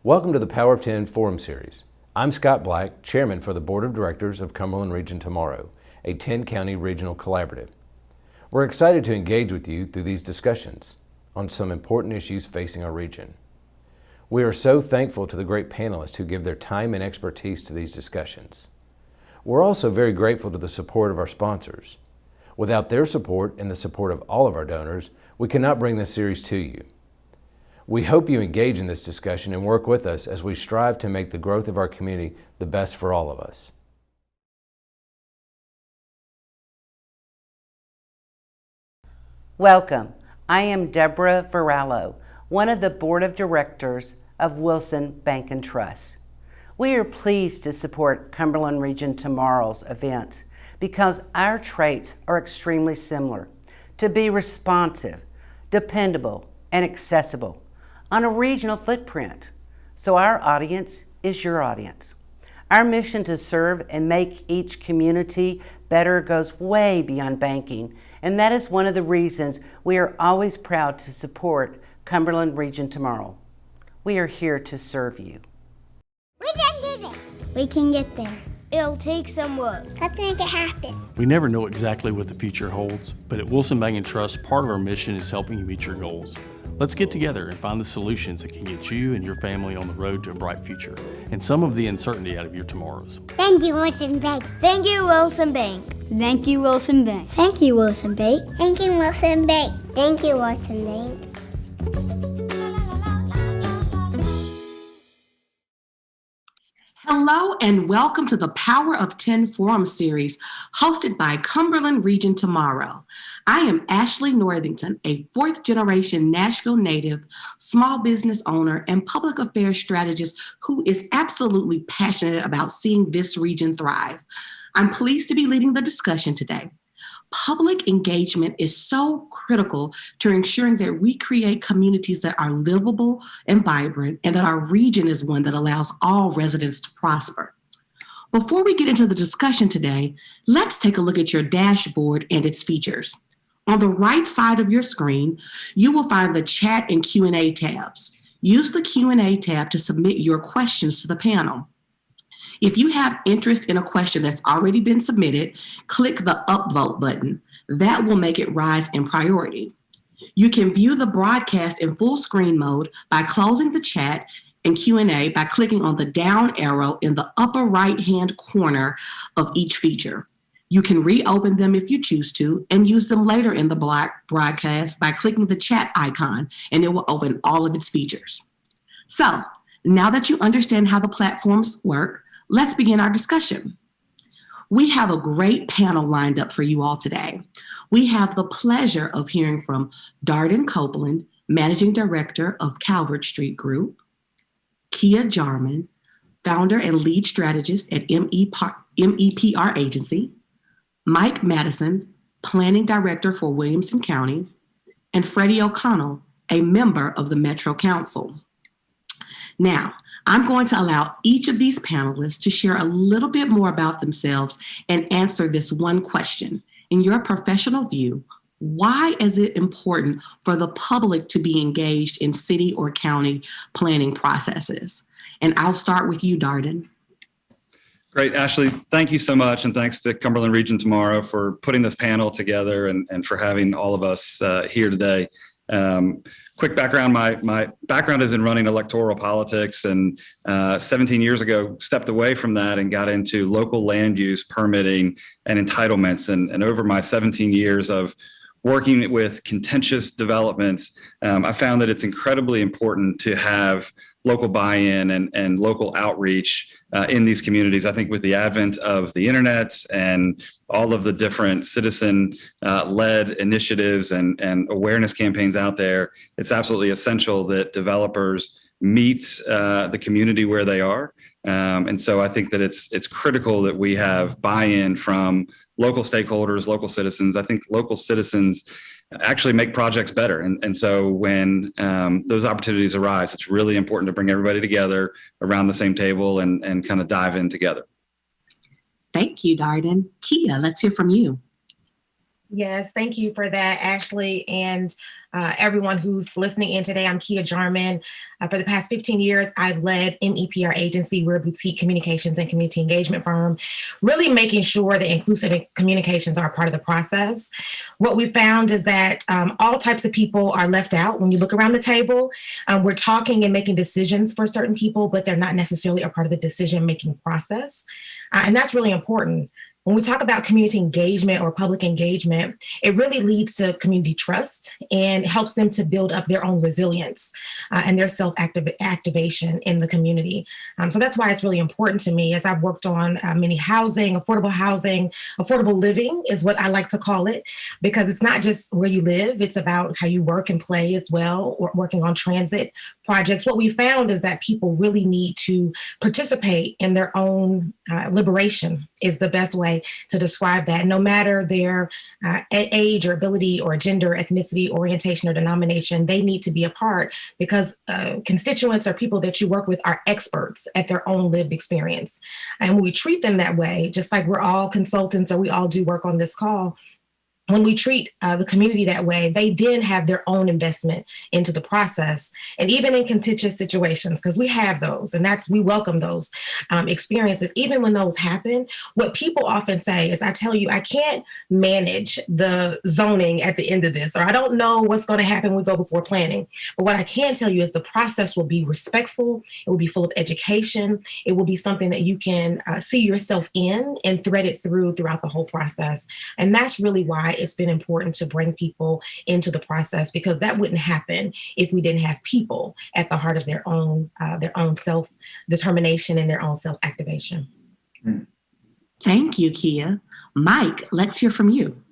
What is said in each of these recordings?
Welcome to the Power of 10 Forum Series. I'm Scott Black, Chairman for the Board of Directors of Cumberland Region Tomorrow, a 10-county regional collaborative. We're excited to engage with you through these discussions on some important issues facing our region. We are so thankful to the great panelists who give their time and expertise to these discussions. We're also very grateful to the support of our sponsors. Without their support and the support of all of our donors, we cannot bring this series to you. We hope you engage in this discussion and work with us as we strive to make the growth of our community the best for all of us. Welcome. I am Deborah Varallo, one of the Board of Directors of Wilson Bank and Trust. We are pleased to support Cumberland Region Tomorrow's event because our traits are extremely similar: to be responsive, dependable, and accessible on a regional footprint. So our audience is your audience. Our mission to serve and make each community better goes way beyond banking, and that is one of the reasons we are always proud to support Cumberland Region Tomorrow. We are here to serve you. We can do this. We can get there. It'll take some work. Let's make it happen. We never know exactly what the future holds, but at Wilson Bank and Trust, part of our mission is helping you meet your goals. Let's get together and find the solutions that can get you and your family on the road to a bright future and some of the uncertainty out of your tomorrows. Thank you, Wilson Bank. Thank you, Wilson Bank. Thank you, Wilson Bank. Thank you, Wilson Bank. Thank you, Wilson Bank. Thank you, Wilson Bank. Hello and welcome to the Power of 10 Forum Series hosted by Cumberland Region Tomorrow. I am Ashley Northington, a fourth-generation Nashville native, small business owner, and public affairs strategist who is absolutely passionate about seeing this region thrive. I'm pleased to be leading the discussion today. Public engagement is so critical to ensuring that we create communities that are livable and vibrant, and that our region is one that allows all residents to prosper. Before we get into the discussion today, let's take a look at your dashboard and its features. On the right side of your screen, you will find the chat and Q&A tabs. Use the Q&A tab to submit your questions to the panel. If you have interest in a question that's already been submitted, click the upvote button. That will make it rise in priority. You can view the broadcast in full screen mode by closing the chat and Q&A by clicking on the down arrow in the upper right-hand corner of each feature. You can reopen them if you choose to and use them later in the broadcast by clicking the chat icon, and it will open all of its features. So, now that you understand how the platforms work, let's begin our discussion. We have a great panel lined up for you all today. We have the pleasure of hearing from Darden Copeland, Managing Director of Calvert Street Group, Kia Jarmon, Founder and Lead Strategist at MEPR Agency, Mike Matteson, Planning Director for Williamson County, and Freddie O'Connell, a member of the Metro Council. Now, I'm going to allow each of these panelists to share a little bit more about themselves and answer this one question. In your professional view, why is it important for the public to be engaged in city or county planning processes? And I'll start with you, Darden. Great, Ashley, thank you so much. And thanks to Cumberland Region Tomorrow for putting this panel together and for having all of us here today. Quick background, my background is in running electoral politics, and 17 years ago stepped away from that and got into local land use permitting and entitlements. And over my 17 years of working with contentious developments, I found that it's incredibly important to have local buy-in and local outreach in these communities. I think with the advent of the internet and all of the different citizen-led initiatives and awareness campaigns out there, it's absolutely essential that developers meet the community where they are. And so I think that it's critical that we have buy-in from local stakeholders, local citizens. I think local citizens actually make projects better. And so when those opportunities arise, it's really important to bring everybody together around the same table and kind of dive in together. Thank you, Darden. Kia, let's hear from you. Yes, thank you for that, Ashley, and everyone who's listening in today. I'm Kia Jarmon. For the past 15 years, I've led MEPR agency. We're a boutique communications and community engagement firm, really making sure that inclusive communications are a part of the process. What we found is that all types of people are left out. When you look around the table, we're talking and making decisions for certain people, but they're not necessarily a part of the decision-making process. And that's really important. When we talk about community engagement or public engagement, it really leads to community trust and helps them to build up their own resilience and their self-activation in the community. So that's why it's really important to me as I've worked on many affordable living is what I like to call it, because it's not just where you live, it's about how you work and play as well, or working on transit projects. What we found is that people really need to participate in their own liberation is the best way to describe that, no matter their age or ability or gender, ethnicity, orientation, or denomination. They need to be a part because constituents or people that you work with are experts at their own lived experience. And when we treat them that way, just like we're all consultants or we all do work on this call, when we treat the community that way, they then have their own investment into the process. And even in contentious situations, because we have those, and we welcome those experiences, even when those happen, what people often say is, I tell you, I can't manage the zoning at the end of this, or I don't know what's going to happen when we go before planning. But what I can tell you is the process will be respectful. It will be full of education. It will be something that you can see yourself in and thread it throughout the whole process. And that's really why it's been important to bring people into the process, because that wouldn't happen if we didn't have people at the heart of their own self-determination and their own self-activation. Thank you, Kia. Mike, let's hear from you.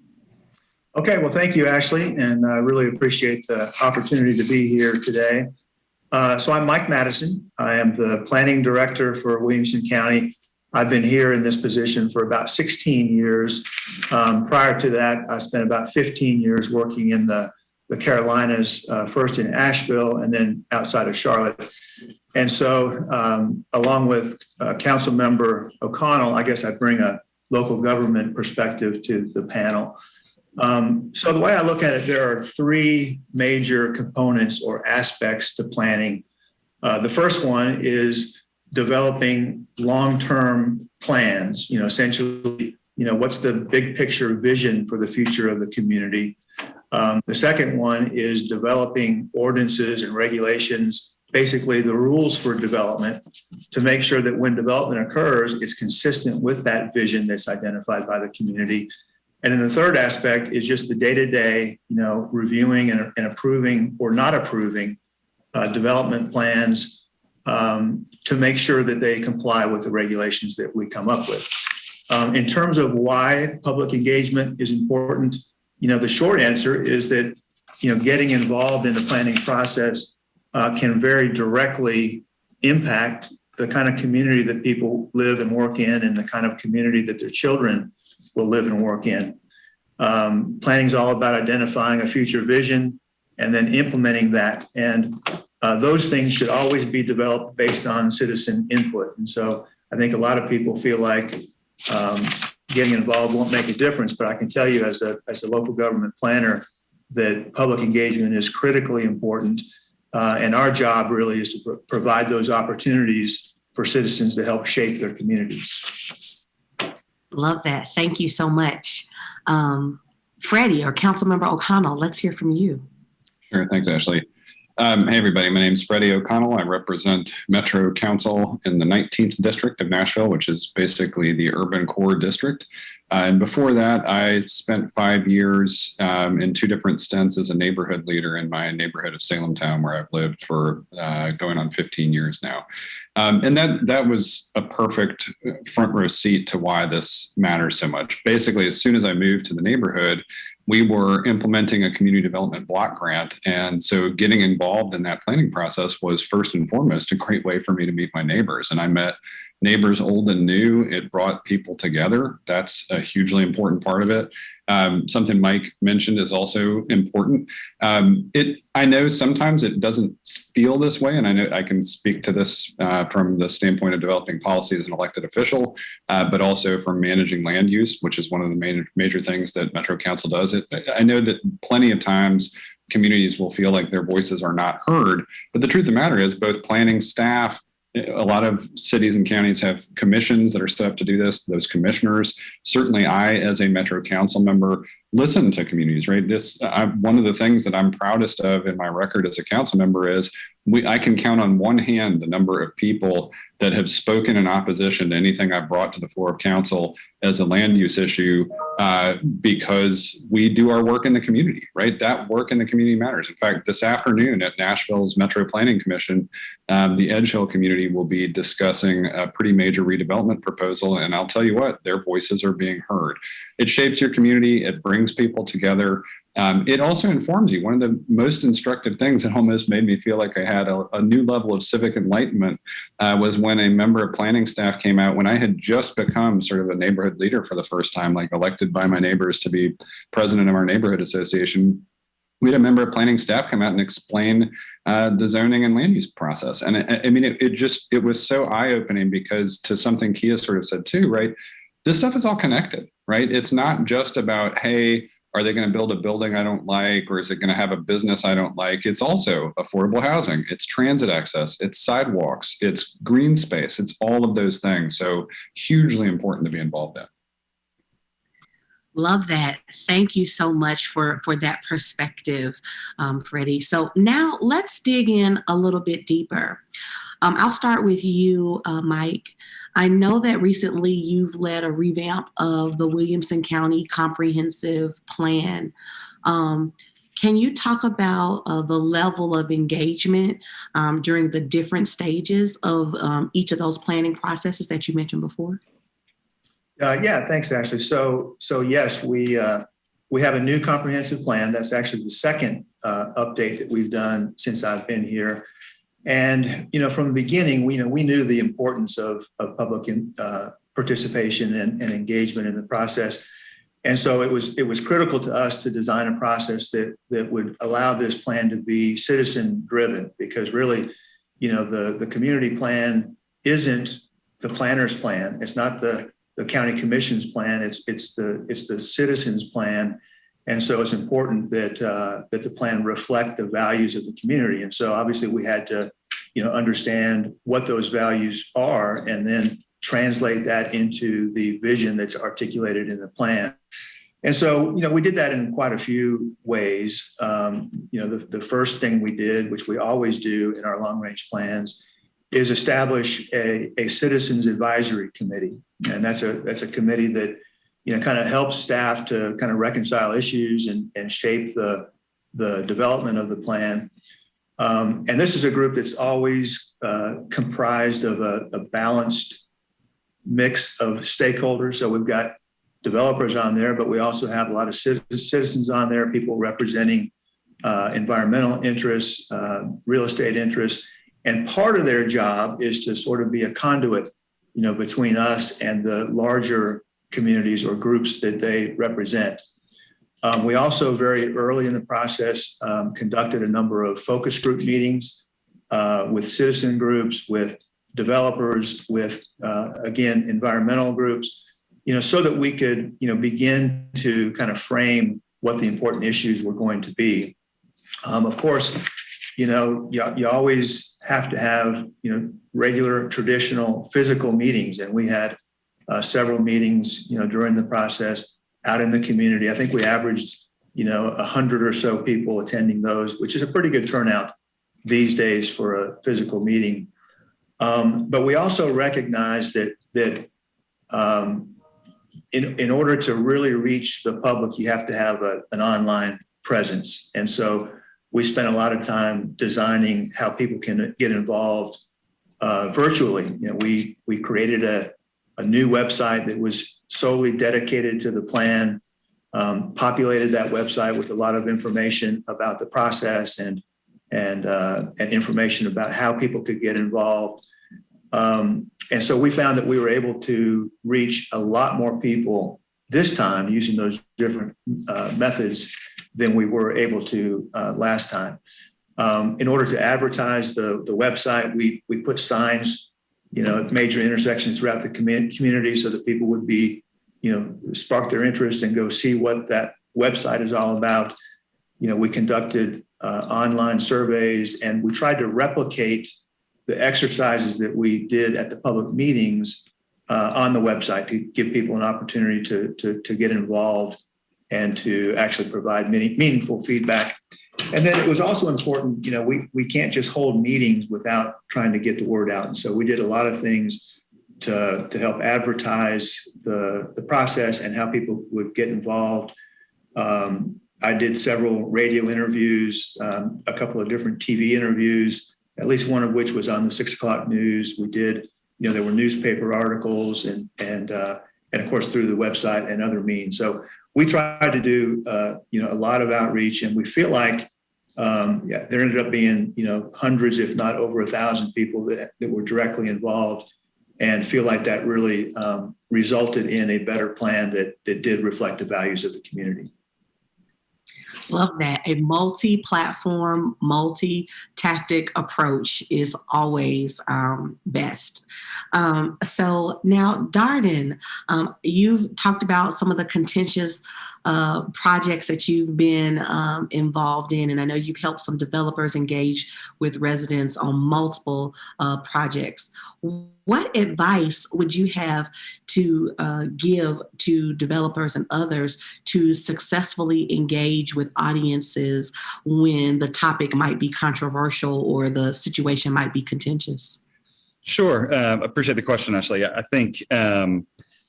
Okay, well, thank you, Ashley, and I really appreciate the opportunity to be here today. So I'm Mike Matteson. I am the planning director for Williamson County. I've been here in this position for about 16 years. Prior to that, I spent about 15 years working in the Carolinas, first in Asheville and then outside of Charlotte. And so along with Council Member O'Connell, I guess I bring a local government perspective to the panel. So the way I look at it, there are three major components or aspects to planning. The first one is developing long-term plans, essentially, what's the big picture vision for the future of the community? The second one is developing ordinances and regulations, basically the rules for development, to make sure that when development occurs, it's consistent with that vision that's identified by the community. And then the third aspect is just the day-to-day, reviewing and approving or not approving development plans, to make sure that they comply with the regulations that we come up with. In terms of why public engagement is important, the short answer is that, getting involved in the planning process can very directly impact the kind of community that people live and work in and the kind of community that their children will live and work in. Planning is all about identifying a future vision and then implementing that. And those things should always be developed based on citizen input. And so I think a lot of people feel like getting involved won't make a difference, but I can tell you as a local government planner that public engagement is critically important. And our job really is to provide those opportunities for citizens to help shape their communities. Love that. Thank you so much. Freddie or Councilmember O'Connell, let's hear from you. Sure. Thanks, Ashley. Hey, everybody. My name is Freddie O'Connell. I represent Metro Council in the 19th District of Nashville, which is basically the urban core district. And before that, I spent 5 years in two different stints as a neighborhood leader in my neighborhood of Salem Town, where I've lived for going on 15 years now. And that was a perfect front row seat to why this matters so much. Basically, as soon as I moved to the neighborhood, we were implementing a community development block grant. And so getting involved in that planning process was first and foremost a great way for me to meet my neighbors. And I met neighbors old and new. It brought people together. That's a hugely important part of it. Something Mike mentioned is also important. I know sometimes it doesn't feel this way, and I know I can speak to this from the standpoint of developing policy as an elected official, but also from managing land use, which is one of the major things that Metro Council does. I know that plenty of times communities will feel like their voices are not heard, but the truth of the matter is both planning staff, a lot of cities and counties have commissions that are set up to do this. Those commissioners, certainly I, as a Metro Council member, listen to communities, right? One of the things that I'm proudest of in my record as a council member is I can count on one hand the number of people that have spoken in opposition to anything I've brought to the floor of council as a land use issue, because we do our work in the community, right? That work in the community matters. In fact, this afternoon at Nashville's Metro Planning Commission, the Edge Hill community will be discussing a pretty major redevelopment proposal. And I'll tell you what, their voices are being heard. It shapes your community. It brings people together. It also informs you. One of the most instructive things that almost made me feel like I had a new level of civic enlightenment was when a member of planning staff came out when I had just become sort of a neighborhood leader for the first time, like elected by my neighbors to be president of our neighborhood association. We had a member of planning staff come out and explain the zoning and land use process. And it was so eye-opening, because to something Kia sort of said too, right? This stuff is all connected, right? It's not just about, hey, are they going to build a building I don't like, or is it going to have a business I don't like? It's also affordable housing, it's transit access, it's sidewalks, it's green space, it's all of those things. So hugely important to be involved in. Love that. Thank you so much for that perspective, Freddie. So now let's dig in a little bit deeper. I'll start with you, Mike. I know that recently you've led a revamp of the Williamson County Comprehensive Plan. Can you talk about the level of engagement during the different stages of each of those planning processes that you mentioned before? Yeah, thanks, Ashley. So yes, we have a new comprehensive plan. That's actually the second update that we've done since I've been here. And from the beginning, we knew the importance of public participation and engagement in the process. And so it was critical to us to design a process that would allow this plan to be citizen driven, because really, the community plan isn't the planner's plan. It's not the county commission's plan. It's the citizens' plan. And so it's important that the plan reflect the values of the community. And so obviously we had to, understand what those values are and then translate that into the vision that's articulated in the plan. And so, we did that in quite a few ways. The first thing we did, which we always do in our long range plans, is establish a citizens advisory committee. And that's a committee that kind of helps staff to kind of reconcile issues and shape the development of the plan. And this is a group that's always comprised of a balanced mix of stakeholders. So we've got developers on there, but we also have a lot of citizens on there, people representing environmental interests, real estate interests. And part of their job is to sort of be a conduit, between us and the larger communities or groups that they represent. We also very early in the process conducted a number of focus group meetings with citizen groups, with developers, with, again, environmental groups, so that we could, begin to kind of frame what the important issues were going to be. Of course, you always have to have, regular traditional physical meetings. And we had several meetings, during the process out in the community. I think we averaged, 100 or so people attending those, which is a pretty good turnout these days for a physical meeting. But we also recognize that in order to really reach the public, you have to have an online presence. And so we spent a lot of time designing how people can get involved virtually. We created a new website that was solely dedicated to the plan, populated that website with a lot of information about the process and information about how people could get involved. And so we found that we were able to reach a lot more people this time using those different methods than we were able to last time. In order to advertise the website, we put signs, at major intersections throughout the community so that people would be, spark their interest and go see what that website is all about. We conducted online surveys, and we tried to replicate the exercises that we did at the public meetings on the website to give people an opportunity to get involved and to actually provide meaningful feedback. And then it was also important, we can't just hold meetings without trying to get the word out. And so we did a lot of things to help advertise the process and how people would get involved. I did several radio interviews, a couple of different TV interviews, at least one of which was on the 6 o'clock news. We did, there were newspaper articles and of course through the website and other means. So we tried to do, a lot of outreach, and we feel like there ended up being, hundreds, if not over 1,000 people that were directly involved, and feel like that really resulted in a better plan that did reflect the values of the community. Love that. A multi-platform, multi-tactic approach is always best. So now, Darden, you've talked about some of the contentious projects that you've been involved in, and I know you've helped some developers engage with residents on multiple projects. What advice would you have to give to developers and others to successfully engage with audiences when the topic might be controversial or the situation might be contentious? Sure. Appreciate the question, Ashley. I think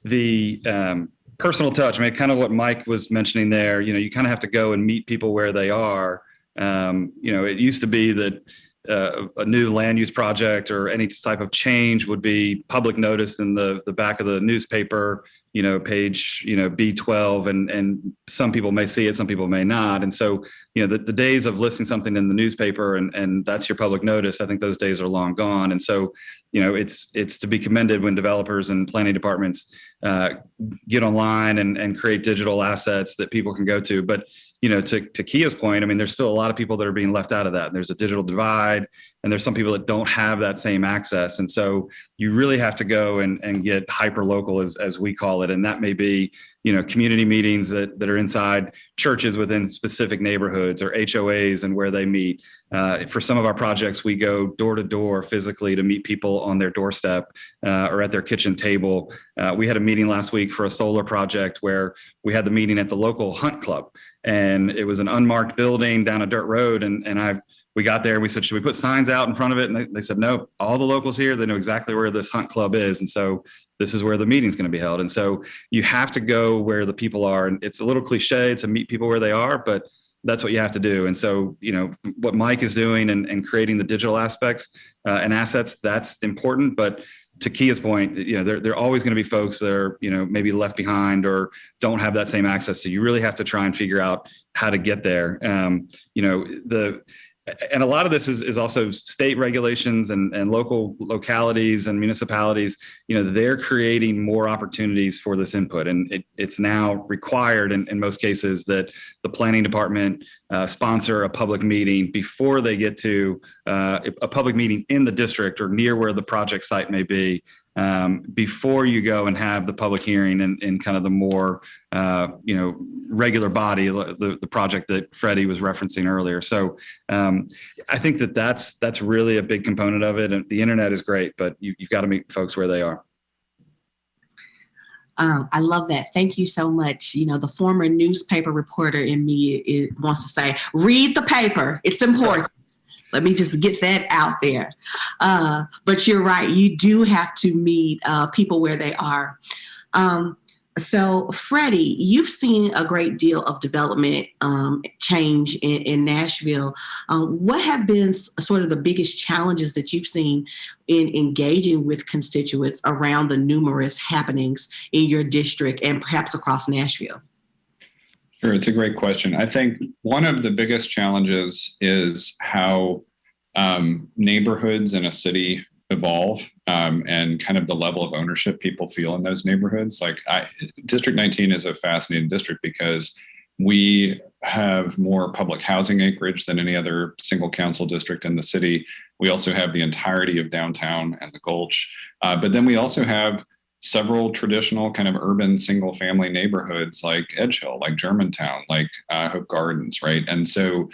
the personal touch, kind of what Mike was mentioning there, you kind of have to go and meet people where they are. It used to be that a new land use project or any type of change would be public notice in the back of the newspaper, page, B12, and some people may see it, some people may not. And so, the days of listing something in the newspaper and that's your public notice, I think those days are long gone. And so, it's to be commended when developers and planning departments get online and create digital assets that people can go to. But to Kia's point, there's still a lot of people that are being left out of that. There's a digital divide, and there's some people that don't have that same access. And so you really have to go and get hyper local, as we call it. And that may be, community meetings that are inside churches within specific neighborhoods, or HOAs and where they meet. For some of our projects, we go door to door physically to meet people on their doorstep or at their kitchen table. We had a meeting last week for a solar project where we had the meeting at the local hunt club, and it was an unmarked building down a dirt road. We got there, we said, should we put signs out in front of it? And they said, no, all the locals here, they know exactly where this hunt club is. And so this is where the meeting's going to be held. And so you have to go where the people are. And it's a little cliche to meet people where they are, but that's what you have to do. And so, what Mike is doing and creating the digital aspects and assets, that's important. But to Kia's point, there are always going to be folks that are, maybe left behind or don't have that same access. So you really have to try and figure out how to get there. And a lot of this is also state regulations and localities and municipalities. They're creating more opportunities for this input, and it's now required in most cases that the planning department sponsor a public meeting before they get to a public meeting in the district or near where the project site may be, before you go and have the public hearing in kind of the more regular body, the project that Freddie was referencing earlier. So I think that's really a big component of it. And the internet is great, but you've got to meet folks where they are. I love that. Thank you so much. The former newspaper reporter in me wants to say, read the paper. It's important. Let me just get that out there. But you're right. You do have to meet people where they are. So, Freddie, you've seen a great deal of development change in Nashville. What have been sort of the biggest challenges that you've seen in engaging with constituents around the numerous happenings in your district and perhaps across Nashville? Sure, it's a great question. I think one of the biggest challenges is how neighborhoods in a city evolve and kind of the level of ownership people feel in those neighborhoods. Like District 19 is a fascinating district because we have more public housing acreage than any other single council district in the city. We also have the entirety of downtown and the Gulch. But then we also have several traditional kind of urban single family neighborhoods like Edge Hill, like Germantown, like Hope Gardens, right? And so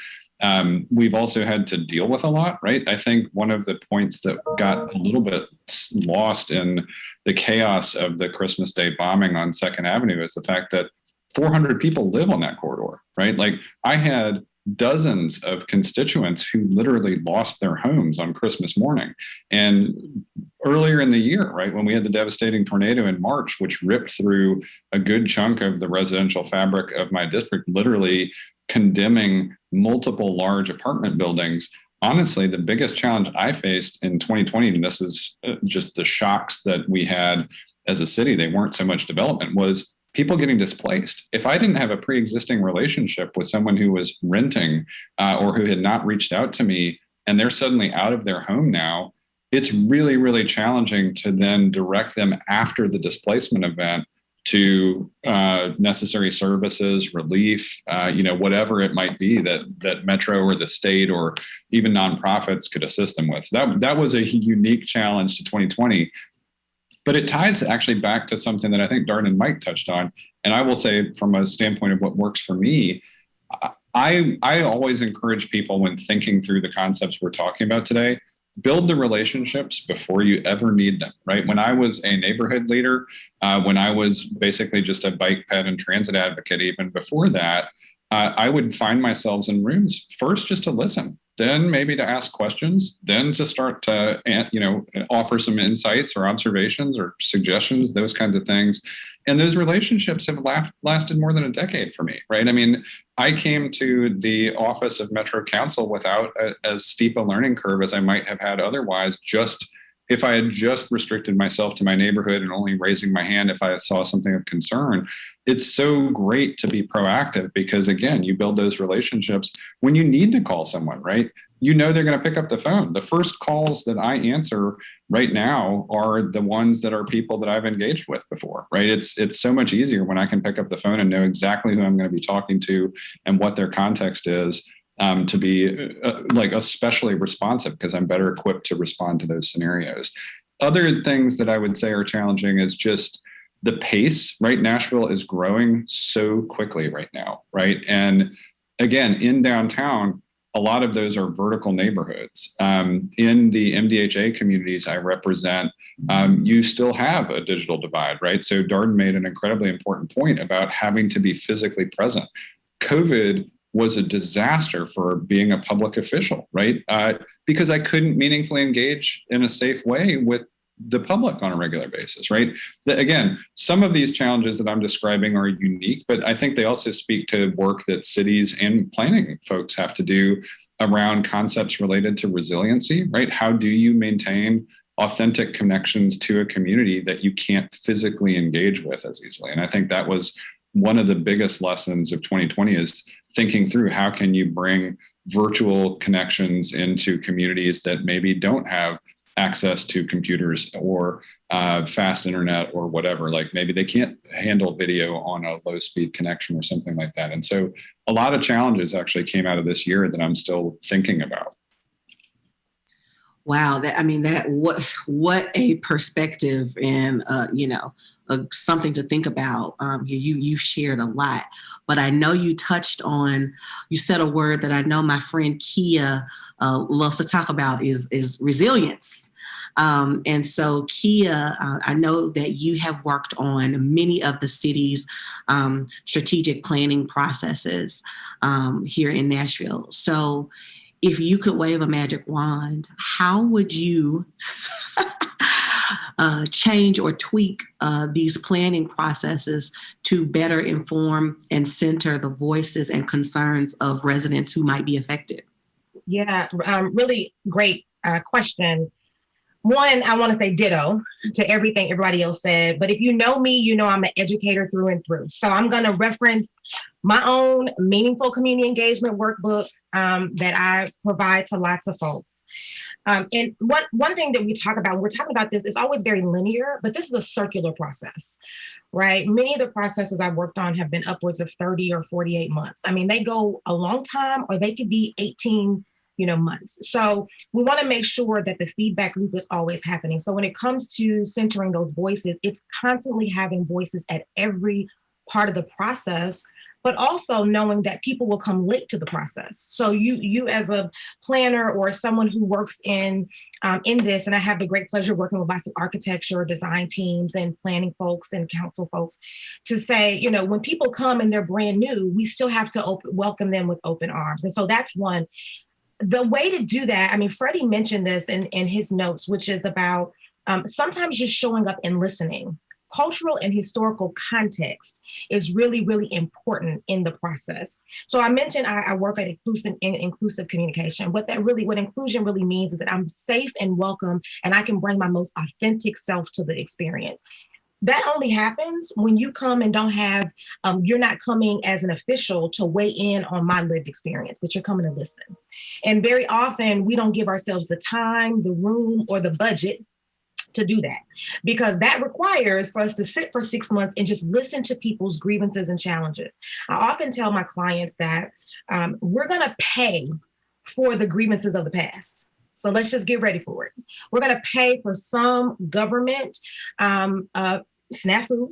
we've also had to deal with a lot, right? I think one of the points that got a little bit lost in the chaos of the Christmas Day bombing on 2nd Avenue is the fact that 400 people live on that corridor, right? Like I had dozens of constituents who literally lost their homes on Christmas morning. And earlier in the year, right, when we had the devastating tornado in March, which ripped through a good chunk of the residential fabric of my district, literally condemning multiple large apartment buildings. Honestly, the biggest challenge I faced in 2020, and this is just the shocks that we had as a city, they weren't so much development, was people getting displaced. If I didn't have a pre-existing relationship with someone who was renting or who had not reached out to me, and they're suddenly out of their home now, it's really, really challenging to then direct them after the displacement event to necessary services, relief, whatever it might be that Metro or the state or even nonprofits could assist them with. So that was a unique challenge to 2020. But it ties actually back to something that I think Darden and Mike touched on. And I will say from a standpoint of what works for me, I always encourage people when thinking through the concepts we're talking about today, build the relationships before you ever need them, right? When I was a neighborhood leader, when I was basically just a bike ped and transit advocate, even before that, I would find myself in rooms first just to listen, then maybe to ask questions, then to start to, offer some insights or observations or suggestions, those kinds of things. And those relationships have lasted more than a decade for me, right? I mean, I came to the office of Metro Council without as steep a learning curve as I might have had otherwise, just if I had just restricted myself to my neighborhood and only raising my hand if I saw something of concern. It's so great to be proactive because, again, you build those relationships when you need to call someone, right? You know they're going to pick up the phone. The first calls that I answer right now are the ones that are people that I've engaged with before, right? It's so much easier when I can pick up the phone and know exactly who I'm going to be talking to and what their context is. To be especially responsive because I'm better equipped to respond to those scenarios. Other things that I would say are challenging is just the pace, right? Nashville is growing so quickly right now, right? And again, in downtown, a lot of those are vertical neighborhoods. In the MDHA communities I represent, you still have a digital divide, right? So Darden made an incredibly important point about having to be physically present. COVID was a disaster for being a public official, right? Because I couldn't meaningfully engage in a safe way with the public on a regular basis, right? Again, some of these challenges that I'm describing are unique, but I think they also speak to work that cities and planning folks have to do around concepts related to resiliency, right? How do you maintain authentic connections to a community that you can't physically engage with as easily? And I think that was one of the biggest lessons of 2020 is thinking through how can you bring virtual connections into communities that maybe don't have access to computers or fast internet or whatever, like maybe they can't handle video on a low speed connection or something like that. And so a lot of challenges actually came out of this year that I'm still thinking about. Wow, what a perspective and something to think about. You shared a lot, but I know you said a word that I know my friend Kia loves to talk about is resilience. And so Kia, I know that you have worked on many of the city's strategic planning processes here in Nashville. So if you could wave a magic wand, how would you change or tweak these planning processes to better inform and center the voices and concerns of residents who might be affected? Yeah, really great question. One, I want to say ditto to everything everybody else said, but if you know me, you know I'm an educator through and through. So I'm going to reference my own meaningful community engagement workbook that I provide to lots of folks. And one thing that we're talking about this, is always very linear, but this is a circular process, right? Many of the processes I've worked on have been upwards of 30 or 48 months. I mean, they go a long time, or they could be 18 months. So we want to make sure that the feedback loop is always happening. So when it comes to centering those voices, it's constantly having voices at every part of the process, but also knowing that people will come late to the process. So you as a planner or someone who works in this, and I have the great pleasure of working with lots of architecture, design teams, and planning folks and council folks, to say, when people come and they're brand new, we still have to welcome them with open arms. And so that's one. The way to do that, I mean, Freddie mentioned this in his notes, which is about sometimes just showing up and listening. Cultural and historical context is really, really important in the process. So I mentioned I work at inclusive communication. What inclusion really means is that I'm safe and welcome, and I can bring my most authentic self to the experience. That only happens when you come and don't have, you're not coming as an official to weigh in on my lived experience, but you're coming to listen. And very often we don't give ourselves the time, the room, or the budget to do that, because that requires for us to sit for 6 months and just listen to people's grievances and challenges. I often tell my clients that we're going to pay for the grievances of the past. So let's just get ready for it. We're going to pay for some government snafu.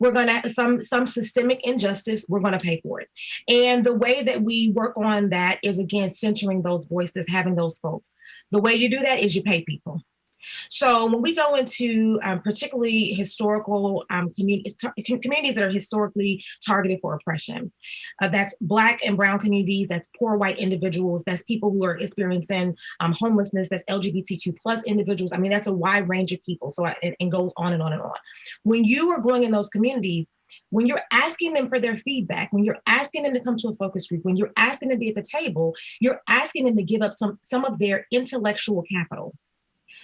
We're going to some systemic injustice. We're going to pay for it. And the way that we work on that is, again, centering those voices, having those folks. The way you do that is you pay people. So when we go into particularly historical communities that are historically targeted for oppression, that's Black and Brown communities, that's poor white individuals, that's people who are experiencing homelessness, that's LGBTQ plus individuals. I mean, that's a wide range of people. So it goes on and on and on. When you are growing in those communities, when you're asking them for their feedback, when you're asking them to come to a focus group, when you're asking them to be at the table, you're asking them to give up some of their intellectual capital.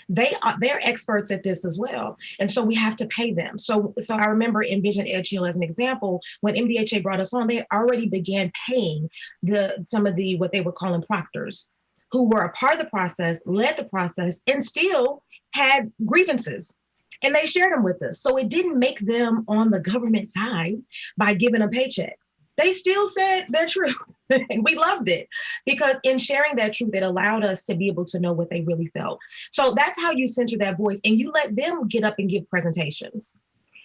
They're experts at this as well. And so we have to pay them. So I remember in Vision Edge Hill as an example, when MDHA brought us on, they already began paying some of what they were calling proctors, who were a part of the process, led the process, and still had grievances. And they shared them with us. So it didn't make them on the government side by giving a paycheck. They still said their truth. And we loved it, because in sharing that truth, it allowed us to be able to know what they really felt. So that's how you center that voice, and you let them get up and give presentations.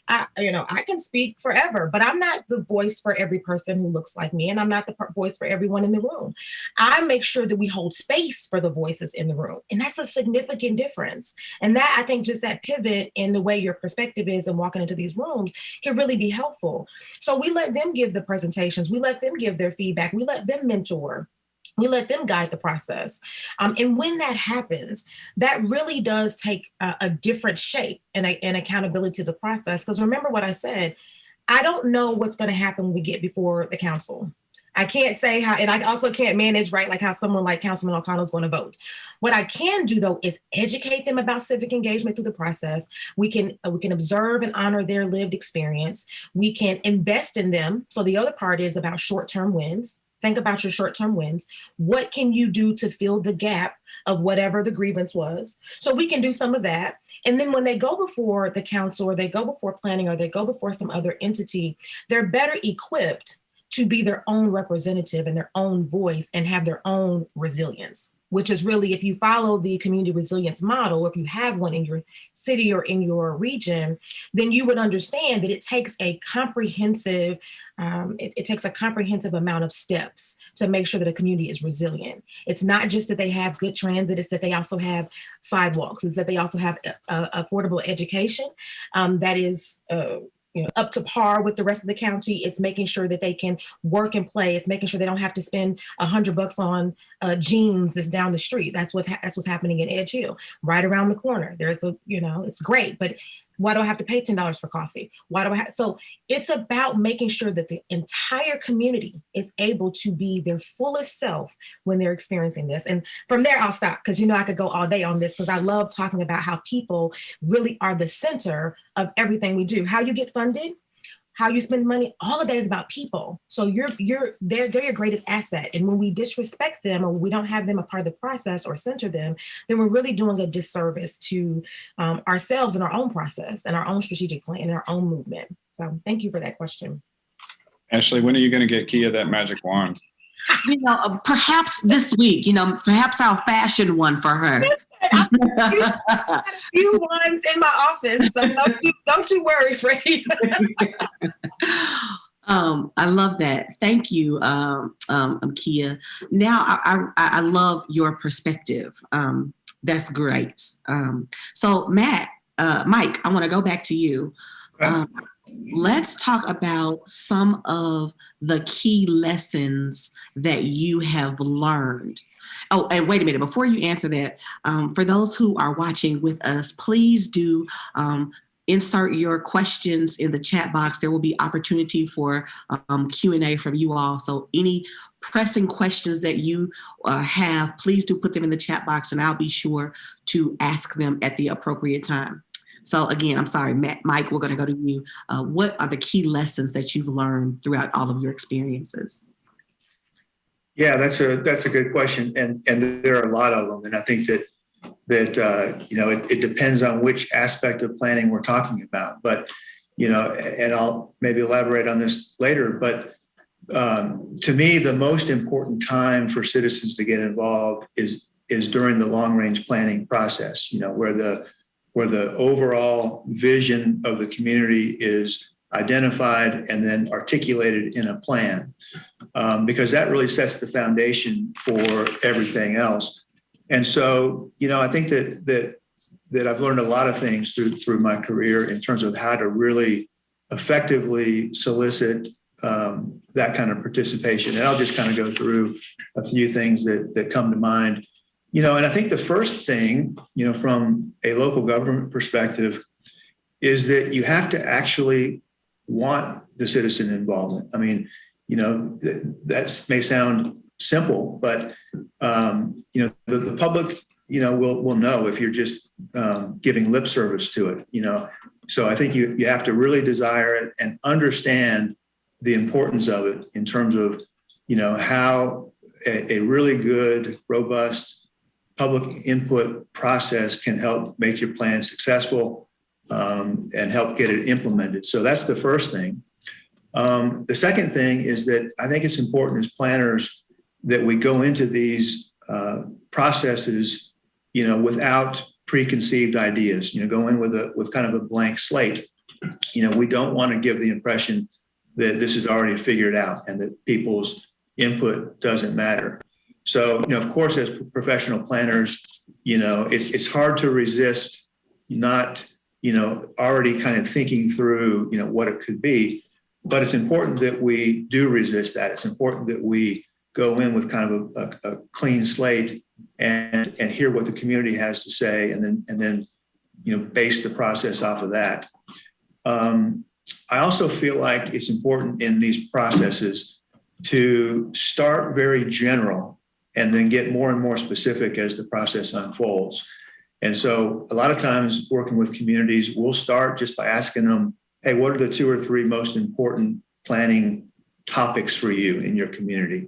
I can speak forever, but I'm not the voice for every person who looks like me, and I'm not the voice for everyone in the room. I make sure that we hold space for the voices in the room, and that's a significant difference. And that, I think, just that pivot in the way your perspective is and walking into these rooms can really be helpful. So we let them give the presentations, we let them give their feedback, we let them mentor. We let them guide the process. And when that happens, that really does take a different shape and accountability to the process. Because remember what I said, I don't know what's going to happen when we get before the council. I can't say how, and I also can't manage, right, like how someone like Councilman O'Connell is going to vote. What I can do, though, is educate them about civic engagement through the process. We can observe and honor their lived experience. We can invest in them. So the other part is about short-term wins. Think about your short-term wins. What can you do to fill the gap of whatever the grievance was? So we can do some of that. And then when they go before the council, or they go before planning, or they go before some other entity, they're better equipped to be their own representative and their own voice and have their own resilience, which is really, if you follow the community resilience model, if you have one in your city or in your region, then you would understand that it takes a comprehensive amount of steps to make sure that a community is resilient. It's not just that they have good transit, it's that they also have sidewalks, it's that they also have affordable education that is up to par with the rest of the county. It's making sure that they can work and play. It's making sure they don't have to spend $100 on jeans that's down the street. That's what's happening in Edge Hill, right around the corner. There's it's great, but why do I have to pay $10 for coffee? So it's about making sure that the entire community is able to be their fullest self when they're experiencing this. And from there, I'll stop, because I could go all day on this, because I love talking about how people really are the center of everything we do. How you get funded, how you spend money, all of that is about people. So they're your greatest asset. And when we disrespect them or we don't have them a part of the process or center them, then we're really doing a disservice to ourselves and our own process and our own strategic plan and our own movement. So thank you for that question. Ashley, when are you going to get Kia that magic wand? Perhaps this week, perhaps I'll fashion one for her. A few ones in my office, so don't you worry, Freddie. I love that. Thank you, Kia. Now, I love your perspective. That's great. So, Mike, I want to go back to you. Let's talk about some of the key lessons that you have learned. Oh, and wait a minute, before you answer that, for those who are watching with us, please do insert your questions in the chat box. There will be opportunity for Q&A from you all. So any pressing questions that you have, please do put them in the chat box and I'll be sure to ask them at the appropriate time. So again, I'm sorry, Mike, we're going to go to you. What are the key lessons that you've learned throughout all of your experiences? Yeah, that's a good question, and there are a lot of them, and I think that it depends on which aspect of planning we're talking about. But and I'll maybe elaborate on this later. But to me, the most important time for citizens to get involved is during the long range planning process. Where the overall vision of the community is identified and then articulated in a plan, because that really sets the foundation for everything else. And so, I think that I've learned a lot of things through my career in terms of how to really effectively solicit that kind of participation. And I'll just kind of go through a few things that come to mind. And I think the first thing, from a local government perspective, is that you have to actually want the citizen involvement. I mean, that may sound simple, but the public, will know if you're just giving lip service to it. So I think you have to really desire it and understand the importance of it in terms of, how a really good, robust public input process can help make your plan successful and help get it implemented. So that's the first thing. The second thing is that I think it's important as planners that we go into these processes, without preconceived ideas. Go in with kind of a blank slate. We don't want to give the impression that this is already figured out and that people's input doesn't matter. So, of course, as professional planners, it's hard to resist not, already kind of thinking through, what it could be. But it's important that we do resist that. It's important that we go in with kind of a clean slate and hear what the community has to say, and then base the process off of that. I also feel like it's important in these processes to start very general and then get more and more specific as the process unfolds. And so a lot of times working with communities, we'll start just by asking them, hey, what are the 2 or 3 most important planning topics for you in your community?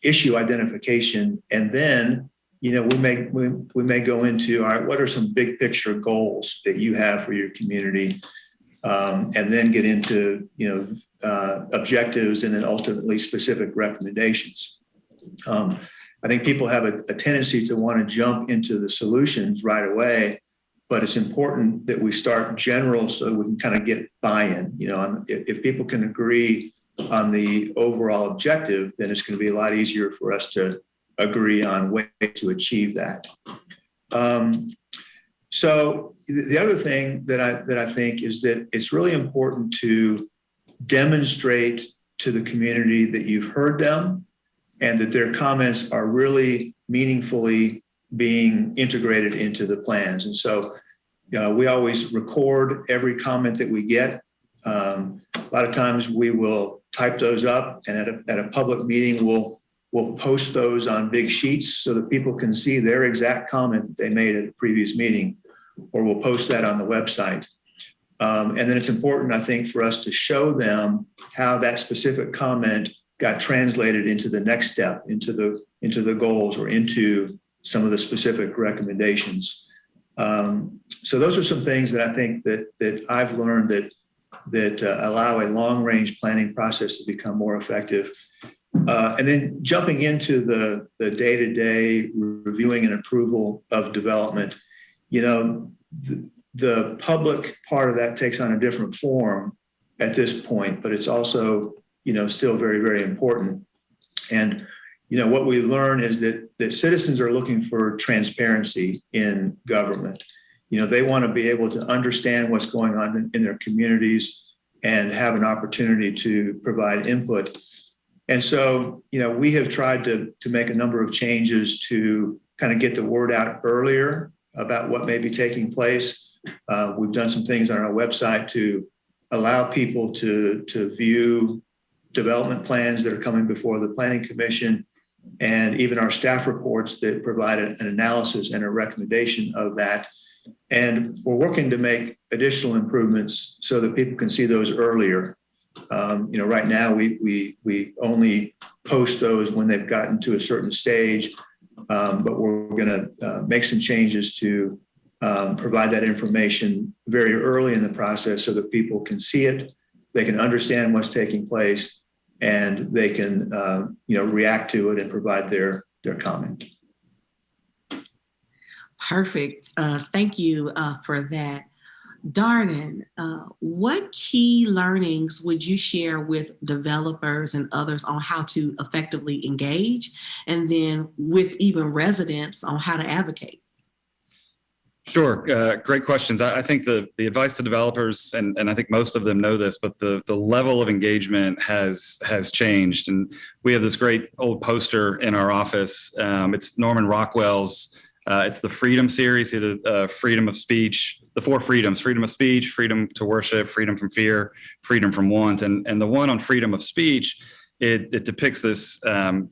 Issue identification. And then, we may go into, all right, what are some big picture goals that you have for your community? And then get into, objectives and then ultimately specific recommendations. I think people have a tendency to want to jump into the solutions right away, but it's important that we start general so we can kind of get buy-in. If people can agree on the overall objective, then it's going to be a lot easier for us to agree on ways to achieve that. So the other thing that I think is that it's really important to demonstrate to the community that you've heard them and that their comments are really meaningfully being integrated into the plans. And so we always record every comment that we get. A lot of times we will type those up, and at a public meeting, we'll post those on big sheets so that people can see their exact comment that they made at a previous meeting, or we'll post that on the website. And then it's important, I think, for us to show them how that specific comment got translated into the next step, into the goals, or into some of the specific recommendations. So those are some things that I think that I've learned that allow a long-range planning process to become more effective. And then jumping into the day-to-day reviewing and approval of development, the public part of that takes on a different form at this point, but it's also, still very, very important. And, what we learn is that citizens are looking for transparency in government. They want to be able to understand what's going on in their communities and have an opportunity to provide input. And so, we have tried to make a number of changes to kind of get the word out earlier about what may be taking place. We've done some things on our website to allow people to view development plans that are coming before the Planning Commission, and even our staff reports that provide an analysis and a recommendation of that. And we're working to make additional improvements so that people can see those earlier. Right now we only post those when they've gotten to a certain stage, but we're going to make some changes to provide that information very early in the process so that people can see it, they can understand what's taking place, and they can react to it and provide their comment. Perfect. Thank you for that. Darden, what key learnings would you share with developers and others on how to effectively engage, and then with even residents on how to advocate? Sure. Great questions. I think the advice to developers, and I think most of them know this, but the level of engagement has changed. And we have this great old poster in our office. It's Norman Rockwell's. It's the Freedom series, freedom of speech, the 4 freedoms: freedom of speech, freedom to worship, freedom from fear, freedom from want. And the one on freedom of speech, it depicts this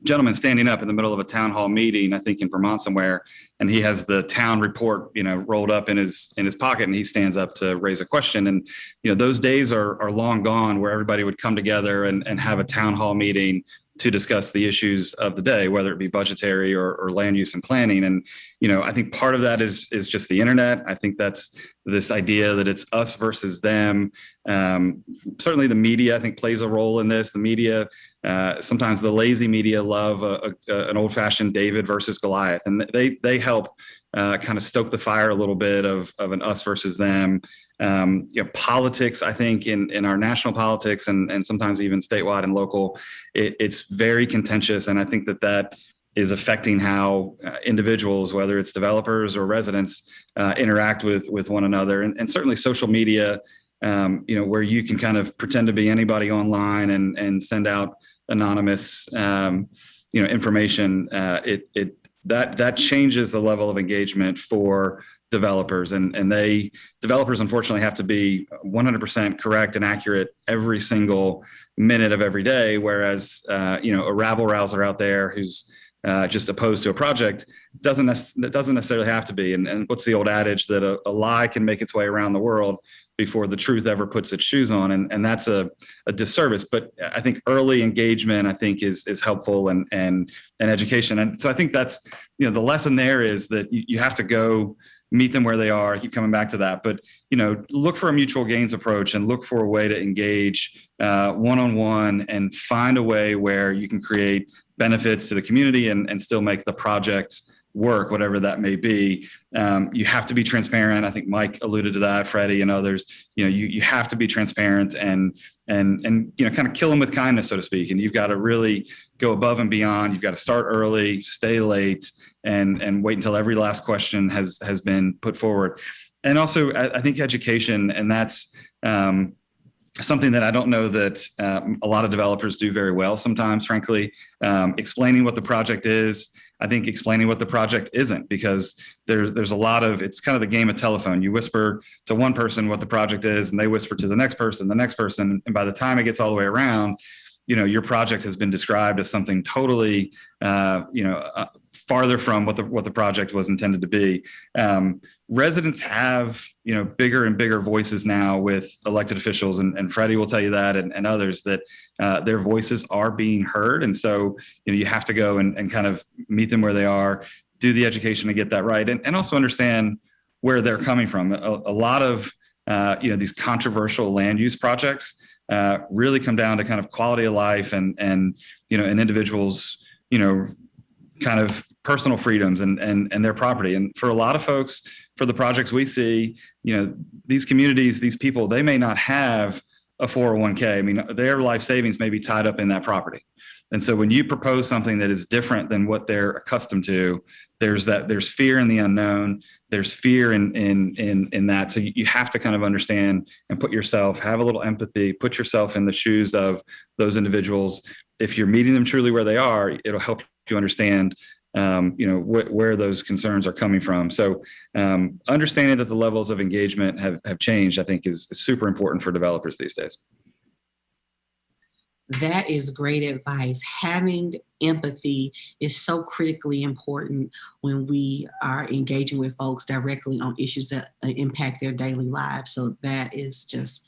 gentleman standing up in the middle of a town hall meeting, I think in Vermont somewhere, and he has the town report, rolled up in his pocket, and he stands up to raise a question. And those days are long gone where everybody would come together and have a town hall meeting to discuss the issues of the day, whether it be budgetary or land use and planning. And I think part of that is just the internet. I think that's this idea that it's us versus them. Certainly the media, I think, plays a role in this. The media, sometimes the lazy media love an old-fashioned David versus Goliath, and they help kind of stoke the fire a little bit of an us versus them. Politics, I think, in our national politics and sometimes even statewide and local, it's very contentious. And I think that is affecting how individuals, whether it's developers or residents, interact with one another. And certainly social media, where you can kind of pretend to be anybody online and send out anonymous, information. That changes the level of engagement for developers, and developers unfortunately have to be 100% correct and accurate every single minute of every day, whereas a rabble rouser out there who's just opposed to a project doesn't necessarily have to be. And what's the old adage that a lie can make its way around the world before the truth ever puts its shoes on, and that's a disservice. But I think early engagement, I think, is helpful, and education. And so I think that's the lesson there is that you have to go meet them where they are. I keep coming back to that, but look for a mutual gains approach and look for a way to engage one-on-one and find a way where you can create benefits to the community and still make the project work, whatever that may be. You have to be transparent. I think Mike alluded to that, Freddie and others. You have to be transparent and kind of kill them with kindness, so to speak. And you've got to really go above and beyond. You've got to start early, stay late, and wait until every last question has been put forward. And also, I think education, and that's something that I don't know that a lot of developers do very well sometimes, frankly. Explaining what the project is, I think explaining what the project isn't, because there's a lot of, it's kind of the game of telephone. You whisper to one person what the project is, and they whisper to the next person, and by the time it gets all the way around, your project has been described as something totally, farther from what the project was intended to be. residents have, bigger and bigger voices now with elected officials, and Freddie will tell you that, and others, that their voices are being heard. And so, you have to go and kind of meet them where they are, do the education to get that right, and also understand where they're coming from. A lot of, these controversial land use projects really come down to kind of quality of life and an individual's, kind of personal freedoms and their property. And for a lot of folks, for the projects we see, these communities, these people, they may not have a 401k. I mean, their life savings may be tied up in that property. And so when you propose something that is different than what they're accustomed to, there's fear in the unknown. There's fear in that. So you have to kind of understand and put yourself, have a little empathy, put yourself in the shoes of those individuals. If you're meeting them truly where they are, it'll help you understand where those concerns are coming from. So understanding that the levels of engagement have changed, I think, is super important for developers these days. That is great advice. Having empathy is so critically important when we are engaging with folks directly on issues that impact their daily lives. So that is just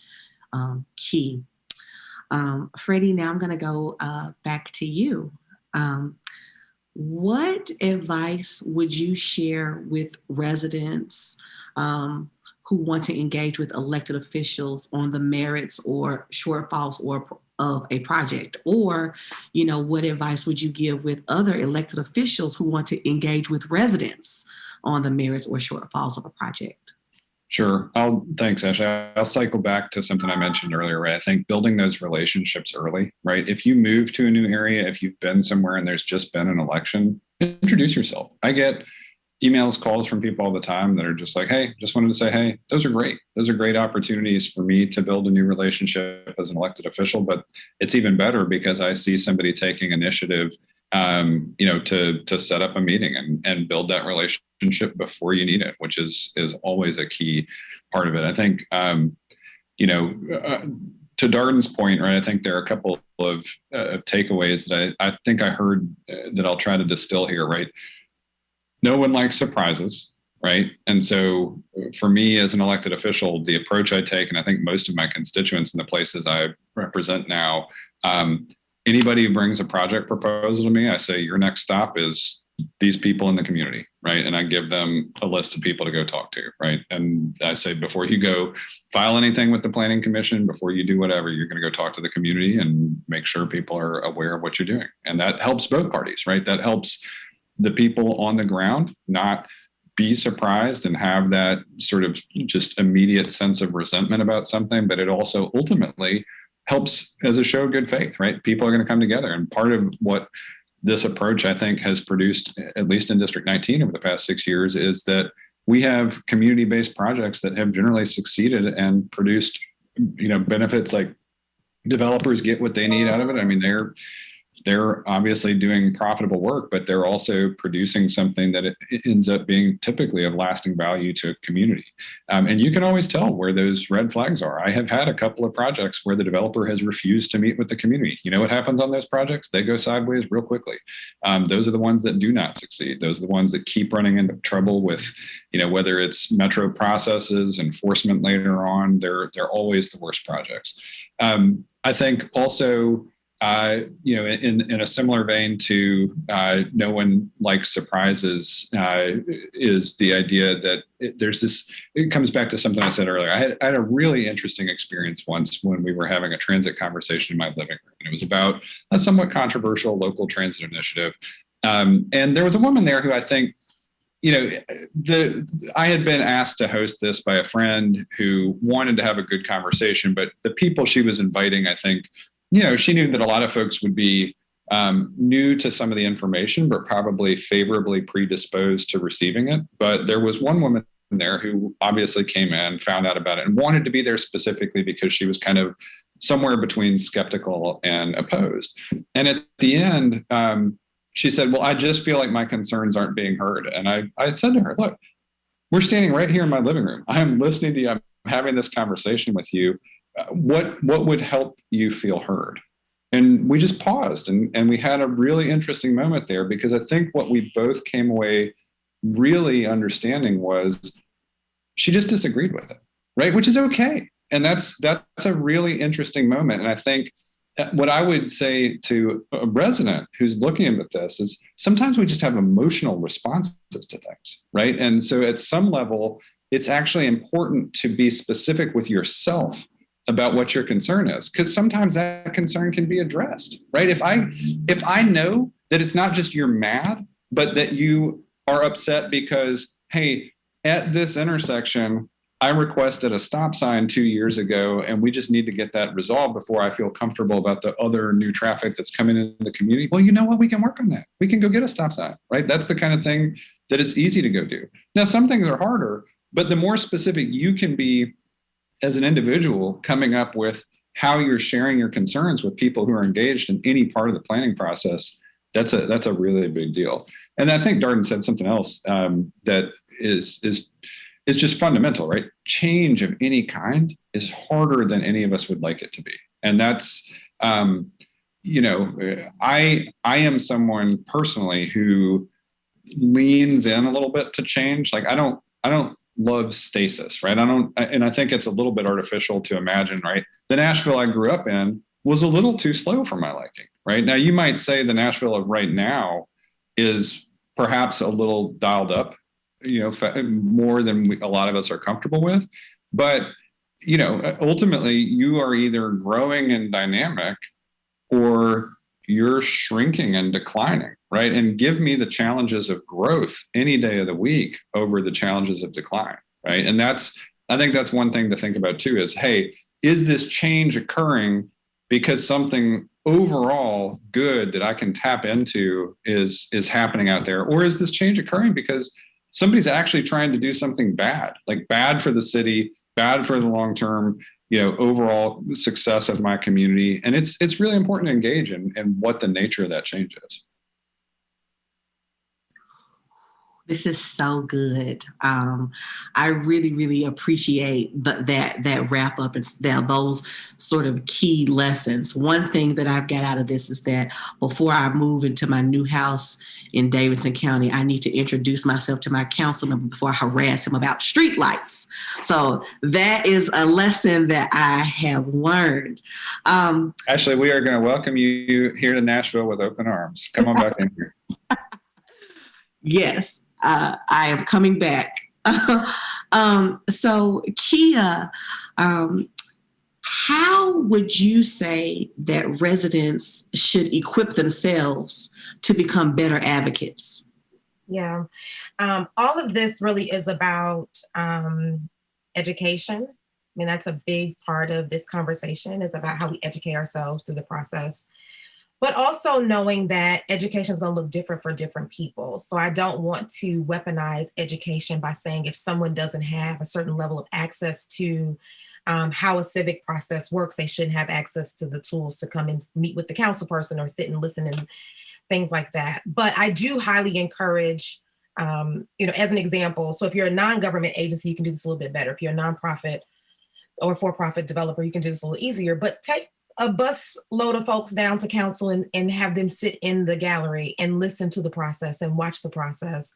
key. Freddie, now I'm going to go back to you. What advice would you share with residents who want to engage with elected officials on the merits or shortfalls of a project? Or, what advice would you give with other elected officials who want to engage with residents on the merits or shortfalls of a project? Sure. Thanks, Ashley. I'll cycle back to something I mentioned earlier, right? I think building those relationships early, right? If you move to a new area, if you've been somewhere and there's just been an election, introduce yourself. I get emails, calls from people all the time that are just like, hey, just wanted to say, hey, those are great. Those are great opportunities for me to build a new relationship as an elected official. But it's even better because I see somebody taking initiative to set up a meeting and build that relationship before you need it, which is always a key part of it. I think, to Darden's point, right, I think there are a couple of takeaways that I think I heard that I'll try to distill here, right? No one likes surprises, right? And so for me as an elected official, the approach I take, and I think most of my constituents in the places I represent now, anybody who brings a project proposal to me, I say, your next stop is these people in the community, right? And I give them a list of people to go talk to, right? And I say, before you go file anything with the Planning Commission, before you do whatever, you're going to go talk to the community and make sure people are aware of what you're doing. And that helps both parties, right? That helps the people on the ground not be surprised and have that sort of just immediate sense of resentment about something, but it also ultimately helps as a show of good faith, right? People are going to come together. And part of what this approach, I think, has produced, at least in District 19 over the past 6 years, is that we have community-based projects that have generally succeeded and produced, benefits like developers get what they need out of it. I mean, they're obviously doing profitable work, but they're also producing something that it ends up being typically of lasting value to a community. And you can always tell where those red flags are. I have had a couple of projects where the developer has refused to meet with the community. You know what happens on those projects? They go sideways real quickly. Those are the ones that do not succeed. Those are the ones that keep running into trouble with, whether it's metro processes, enforcement later on, they're always the worst projects. I think also, in a similar vein to no one likes surprises is the idea that it comes back to something I said earlier. I had a really interesting experience once when we were having a transit conversation in my living room. And it was about a somewhat controversial local transit initiative. And there was a woman there who I think, I had been asked to host this by a friend who wanted to have a good conversation, but the people she was inviting, I think, she knew that a lot of folks would be new to some of the information, but probably favorably predisposed to receiving it. But there was one woman there who obviously came in, found out about it, and wanted to be there specifically because she was kind of somewhere between skeptical and opposed. And at the end, she said, well, I just feel like my concerns aren't being heard. And I said to her, look, we're standing right here in my living room. I'm listening to you. I'm having this conversation with you. What would help you feel heard? And we just paused and we had a really interesting moment there, because I think what we both came away really understanding was she just disagreed with it, right? Which is okay. And that's a really interesting moment. And I think what I would say to a resident who's looking at this is sometimes we just have emotional responses to things, right? And so at some level, it's actually important to be specific with yourself about what your concern is, because sometimes that concern can be addressed, right? If I know that it's not just you're mad, but that you are upset because, hey, at this intersection, I requested a stop sign 2 years ago, and we just need to get that resolved before I feel comfortable about the other new traffic that's coming into the community. Well, you know what? We can work on that. We can go get a stop sign, right? That's the kind of thing that it's easy to go do. Now, some things are harder, but the more specific you can be as an individual coming up with how you're sharing your concerns with people who are engaged in any part of the planning process, that's a really big deal. And I think Darden said something else that is just fundamental, right? Change of any kind is harder than any of us would like it to be. And that's, I am someone personally who leans in a little bit to change. Like I don't love stasis, right? And I think it's a little bit artificial to imagine, right? The Nashville I grew up in was a little too slow for my liking, right? Now you might say the Nashville of right now is perhaps a little dialed up, more than a lot of us are comfortable with. But, ultimately you are either growing and dynamic or you're shrinking and declining, right? And give me the challenges of growth any day of the week over the challenges of decline, right? And I think that's one thing to think about too is, hey, is this change occurring because something overall good that I can tap into is happening out there? Or is this change occurring because somebody's actually trying to do something bad, like bad for the city, bad for the long-term, overall success of my community? And it's really important to engage in what the nature of that change is. This is so good. I really, really appreciate that wrap up and those sort of key lessons. One thing that I've got out of this is that before I move into my new house in Davidson County, I need to introduce myself to my councilman before I harass him about streetlights. So that is a lesson that I have learned. Ashley, we are going to welcome you here to Nashville with open arms. Come on back in here. Yes. I am coming back. So Kia, how would you say that residents should equip themselves to become better advocates? Yeah. All of this really is about education. I mean, that's a big part of this conversation, is about how we educate ourselves through the process. But also knowing that education is going to look different for different people. So I don't want to weaponize education by saying if someone doesn't have a certain level of access to how a civic process works, they shouldn't have access to the tools to come and meet with the council person or sit and listen and things like that. But I do highly encourage, as an example, so if you're a non-government agency, you can do this a little bit better. If you're a nonprofit or for-profit developer, you can do this a little easier. But take a bus load of folks down to council and have them sit in the gallery and listen to the process and watch the process.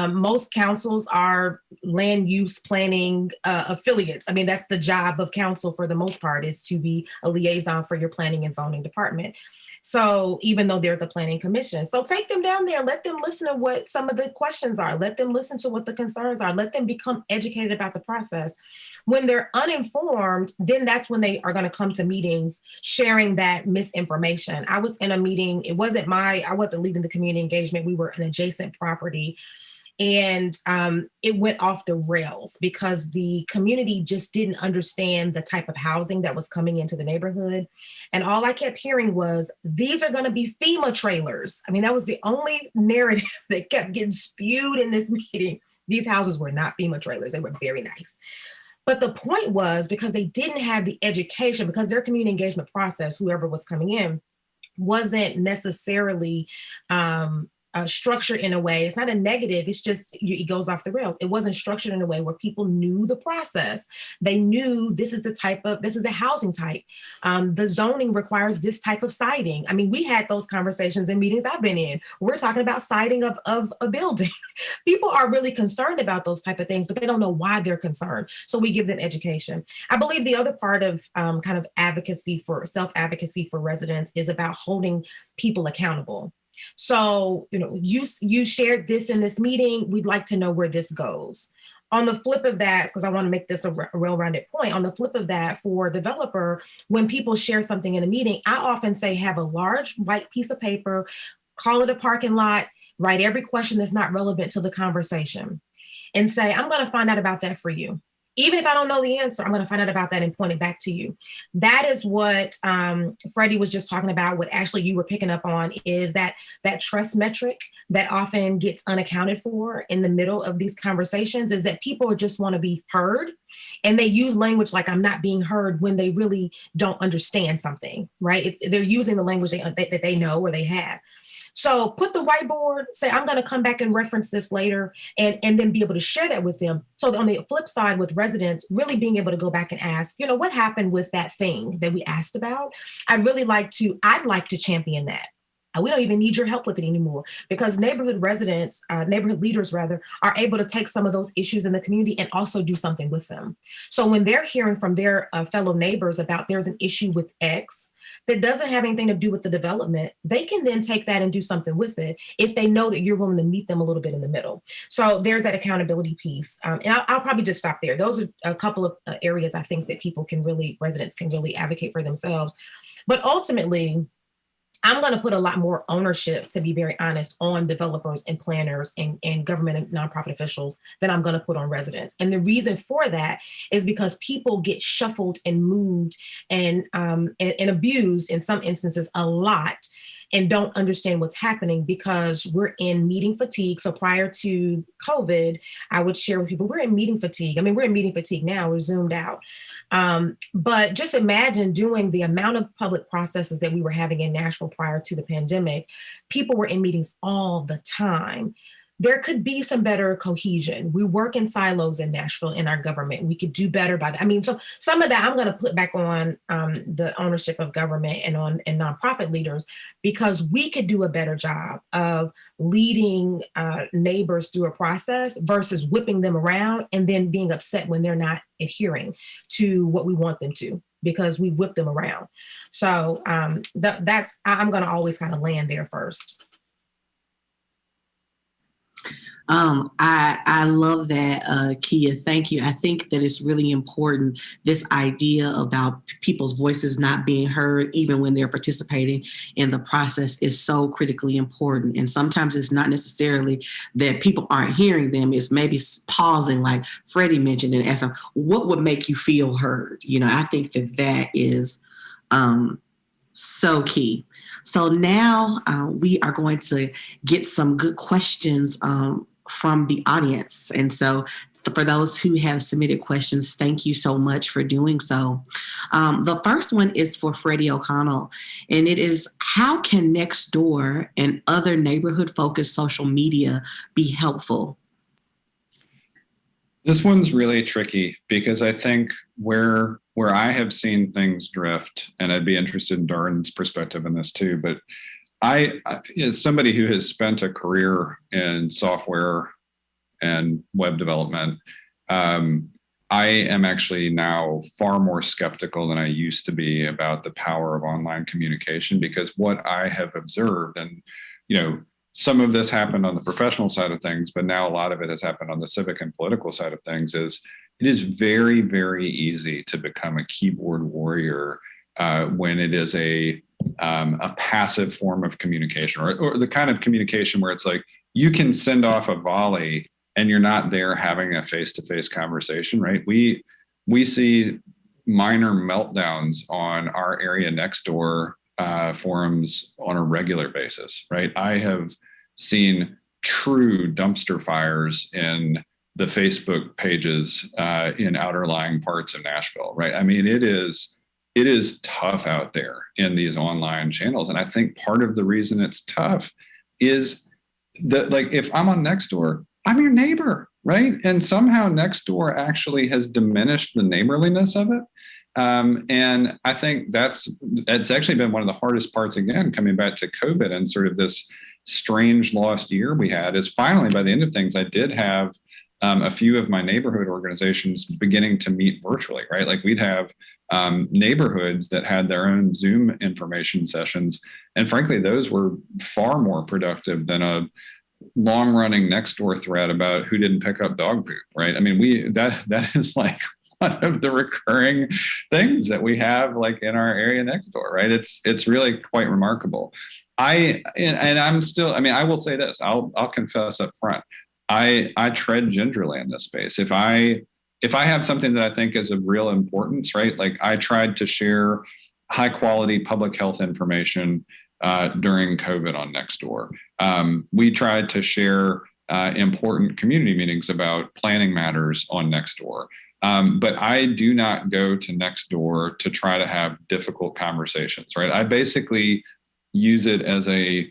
Most councils are land use planning affiliates. I mean, that's the job of council for the most part, is to be a liaison for your planning and zoning department. So even though there's a planning commission, so take them down there, let them listen to what some of the questions are, let them listen to what the concerns are, let them become educated about the process. When they're uninformed, then that's when they are going to come to meetings sharing that misinformation. I was in a meeting, I wasn't leading the community engagement, we were an adjacent property. And it went off the rails because the community just didn't understand the type of housing that was coming into the neighborhood. And all I kept hearing was, these are going to be FEMA trailers. I mean, that was the only narrative that kept getting spewed in this meeting. These houses were not FEMA trailers. They were very nice. But the point was, because they didn't have the education, because their community engagement process, whoever was coming in, wasn't necessarily structured in a way. It's not a negative. It's just it goes off the rails. It wasn't structured in a way where people knew the process. They knew this is the housing type. The zoning requires this type of siding. I mean, we had those conversations in meetings I've been in. We're talking about siding of a building. People are really concerned about those type of things, but they don't know why they're concerned. So we give them education. I believe the other part of kind of self-advocacy for residents is about holding people accountable. So, you shared this in this meeting. We'd like to know where this goes. On the flip of that, because I want to make this a well-rounded point, on the flip of that, for a developer, when people share something in a meeting, I often say have a large white piece of paper, call it a parking lot, write every question that's not relevant to the conversation, and say, I'm going to find out about that for you. Even if I don't know the answer, I'm going to find out about that and point it back to you. That is what Freddie was just talking about. What actually you were picking up on is that trust metric that often gets unaccounted for in the middle of these conversations, is that people just want to be heard. And they use language like I'm not being heard when they really don't understand something, right? They're using the language that they know or they have. So put the whiteboard, say, I'm going to come back and reference this later, and then be able to share that with them. So on the flip side with residents, really being able to go back and ask, what happened with that thing that we asked about? I'd like to champion that. We don't even need your help with it anymore, because neighborhood leaders are able to take some of those issues in the community and also do something with them. So when they're hearing from their fellow neighbors about there's an issue with X that doesn't have anything to do with the development, they can then take that and do something with it if they know that you're willing to meet them a little bit in the middle. So there's that accountability piece. And I'll probably just stop there. Those are a couple of areas I think that residents can really advocate for themselves. But ultimately, I'm going to put a lot more ownership, to be very honest, on developers and planners and government and nonprofit officials than I'm going to put on residents. And the reason for that is because people get shuffled and moved and abused in some instances a lot, and don't understand what's happening because we're in meeting fatigue. So prior to COVID, I would share with people, we're in meeting fatigue. I mean, we're in meeting fatigue now, we're zoomed out. But just imagine doing the amount of public processes that we were having in Nashville prior to the pandemic. People were in meetings all the time. There could be some better cohesion. We work in silos in Nashville in our government. We could do better by that. I mean, so some of that I'm going to put back on the ownership of government and nonprofit leaders, because we could do a better job of leading neighbors through a process versus whipping them around and then being upset when they're not adhering to what we want them to, because we whip them around. So I'm going to always kind of land there first. I love that, Kia. Thank you. I think that it's really important, this idea about people's voices not being heard, even when they're participating in the process, is so critically important. And sometimes it's not necessarily that people aren't hearing them. It's maybe pausing, like Freddie mentioned, and asking, what would make you feel heard? I think that is so key. So now we are going to get some good questions from the audience. And so for those who have submitted questions, thank you so much for doing so. The first one is for Freddie O'Connell, and it is, how can Nextdoor and other neighborhood-focused social media be helpful? This one's really tricky, because I think where I have seen things drift, and I'd be interested in Darden's perspective in this too, but I, as somebody who has spent a career in software and web development, I am actually now far more skeptical than I used to be about the power of online communication, because what I have observed, and some of this happened on the professional side of things, but now a lot of it has happened on the civic and political side of things, is it is very, very easy to become a keyboard warrior when it is a passive form of communication, or the kind of communication where it's like you can send off a volley and you're not there having a face-to-face conversation, right? We see minor meltdowns on our area Nextdoor forums on a regular basis, right? I have seen true dumpster fires in the Facebook pages in outer-lying parts of Nashville, right? I mean, it is tough out there in these online channels. And I think part of the reason it's tough is like if I'm on Nextdoor, I'm your neighbor, right? And somehow Nextdoor actually has diminished the neighborliness of it. And I think it's actually been one of the hardest parts, again, coming back to COVID and sort of this strange lost year we had, is finally by the end of things, I did have a few of my neighborhood organizations beginning to meet virtually, right? Like we'd have neighborhoods that had their own Zoom information sessions. And frankly, those were far more productive than a long running Nextdoor thread about who didn't pick up dog poop, right? I mean, that is like one of the recurring things that we have like in our area next door, right? It's really quite remarkable. I will say this, I'll confess up front. I tread gingerly in this space. If I have something that I think is of real importance, right? Like I tried to share high quality public health information during COVID on Nextdoor. We tried to share important community meetings about planning matters on Nextdoor. But I do not go to Nextdoor to try to have difficult conversations, right? I basically use it as a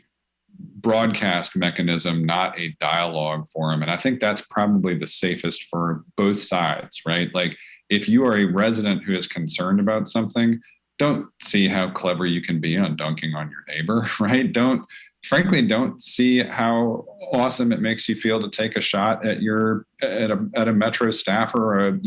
broadcast mechanism, not a dialogue forum. And I think that's probably the safest for both sides, right? Like if you are a resident who is concerned about something, don't see how clever you can be on dunking on your neighbor, right? Don't see how awesome it makes you feel to take a shot at a Metro staffer or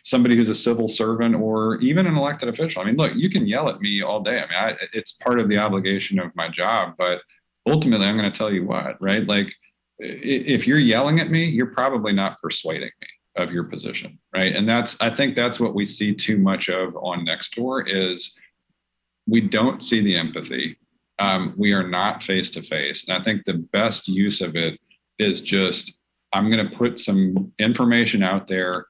somebody who's a civil servant or even an elected official. I mean, look, you can yell at me all day. I mean, it's part of the obligation of my job, but ultimately I'm going to tell you what, right? Like if you're yelling at me, you're probably not persuading me of your position, right? And I think that's what we see too much of on Nextdoor is we don't see the empathy. We are not face to face. And I think the best use of it is just, I'm going to put some information out there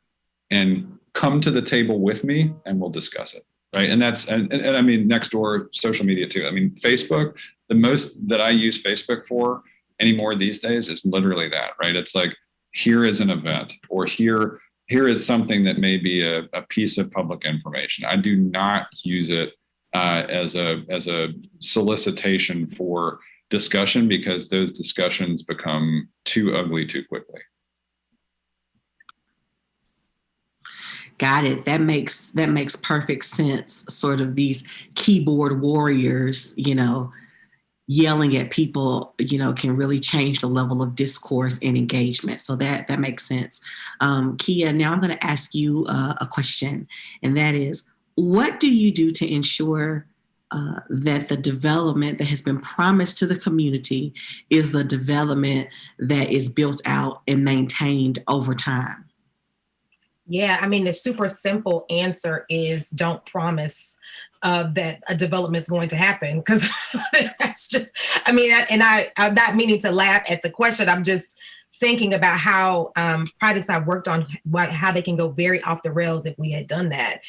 and come to the table with me and we'll discuss it. Right. And I mean, Nextdoor, social media too. I mean, Facebook, the most that I use Facebook for anymore these days is literally that, right? It's like, here is an event or here is something that may be a piece of public information. I do not use it as a solicitation for discussion because those discussions become too ugly too quickly. Got it. That makes perfect sense. Sort of these keyboard warriors, yelling at people, can really change the level of discourse and engagement. So that makes sense. Kia, now I'm going to ask you a question, and that is, what do you do to ensure that the development that has been promised to the community is the development that is built out and maintained over time? Yeah, I mean, the super simple answer is don't promise that a development is going to happen, because that's just, I mean, I'm not meaning to laugh at the question. I'm just thinking about how projects I've worked on, how they can go very off the rails if we had done that.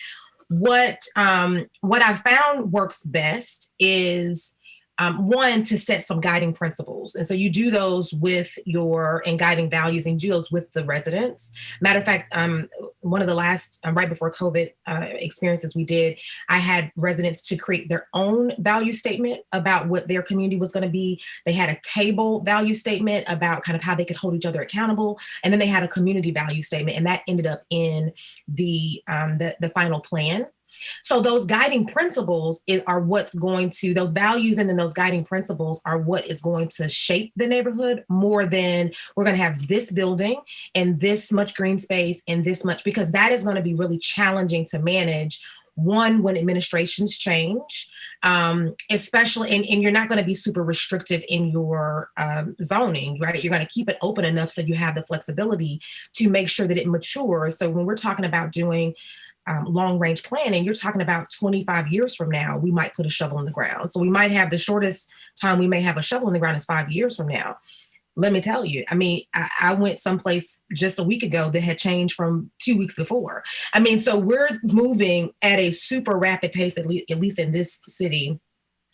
What I found works best is one, to set some guiding principles. And so you do those with and guiding values, and you do those with the residents. Matter of fact, one of the last, right before COVID experiences we did, I had residents to create their own value statement about what their community was going to be. They had a table value statement about kind of how they could hold each other accountable. And then they had a community value statement, and that ended up in the final plan. So those guiding principles are what's going to, those values and then those guiding principles are what is going to shape the neighborhood more than we're going to have this building and this much green space and this much, because that is going to be really challenging to manage. One, when administrations change, especially, and you're not going to be super restrictive in your zoning, right? You're going to keep it open enough so you have the flexibility to make sure that it matures. So when we're talking about doing long range planning, you're talking about 25 years from now, we might put a shovel in the ground. So we might have the shortest time we may have a shovel in the ground is 5 years from now. Let me tell you, I mean, I went someplace just a week ago that had changed from 2 weeks before. I mean, so we're moving at a super rapid pace, at least in this city.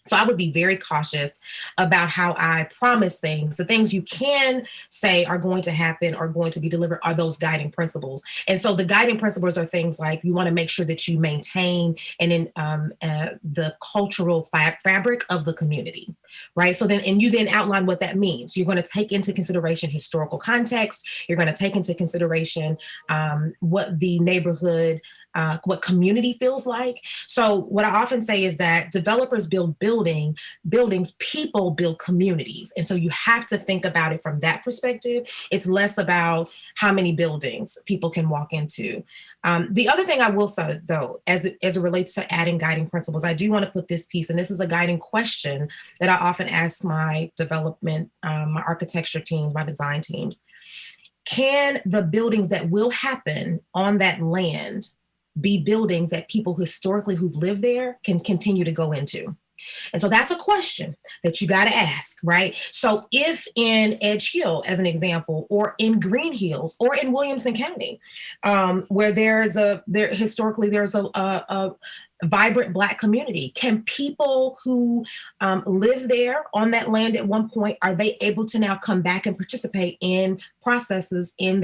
So I would be very cautious about how I promise things. The things you can say are going to happen, are going to be delivered, are those guiding principles. And so the guiding principles are things like you want to make sure that you maintain the cultural fabric of the community, right? So then, and you then outline what that means. You're going to take into consideration historical context. You're going to take into consideration what the neighborhood, what community feels like. So what I often say is that developers build buildings, people build communities. And so you have to think about it from that perspective. It's less about how many buildings people can walk into. The other thing I will say, though, as it relates to adding guiding principles, I do want to put this piece, and this is a guiding question that I often ask my development, my architecture teams, my design teams. Can the buildings that will happen on that land be buildings that people historically who've lived there can continue to go into? And so that's a question that you got to ask, right? So if in Edge Hill, as an example, or in Green Hills, or in Williamson County, where there's a vibrant Black community, can people who live there on that land at one point, are they able to now come back and participate in processes in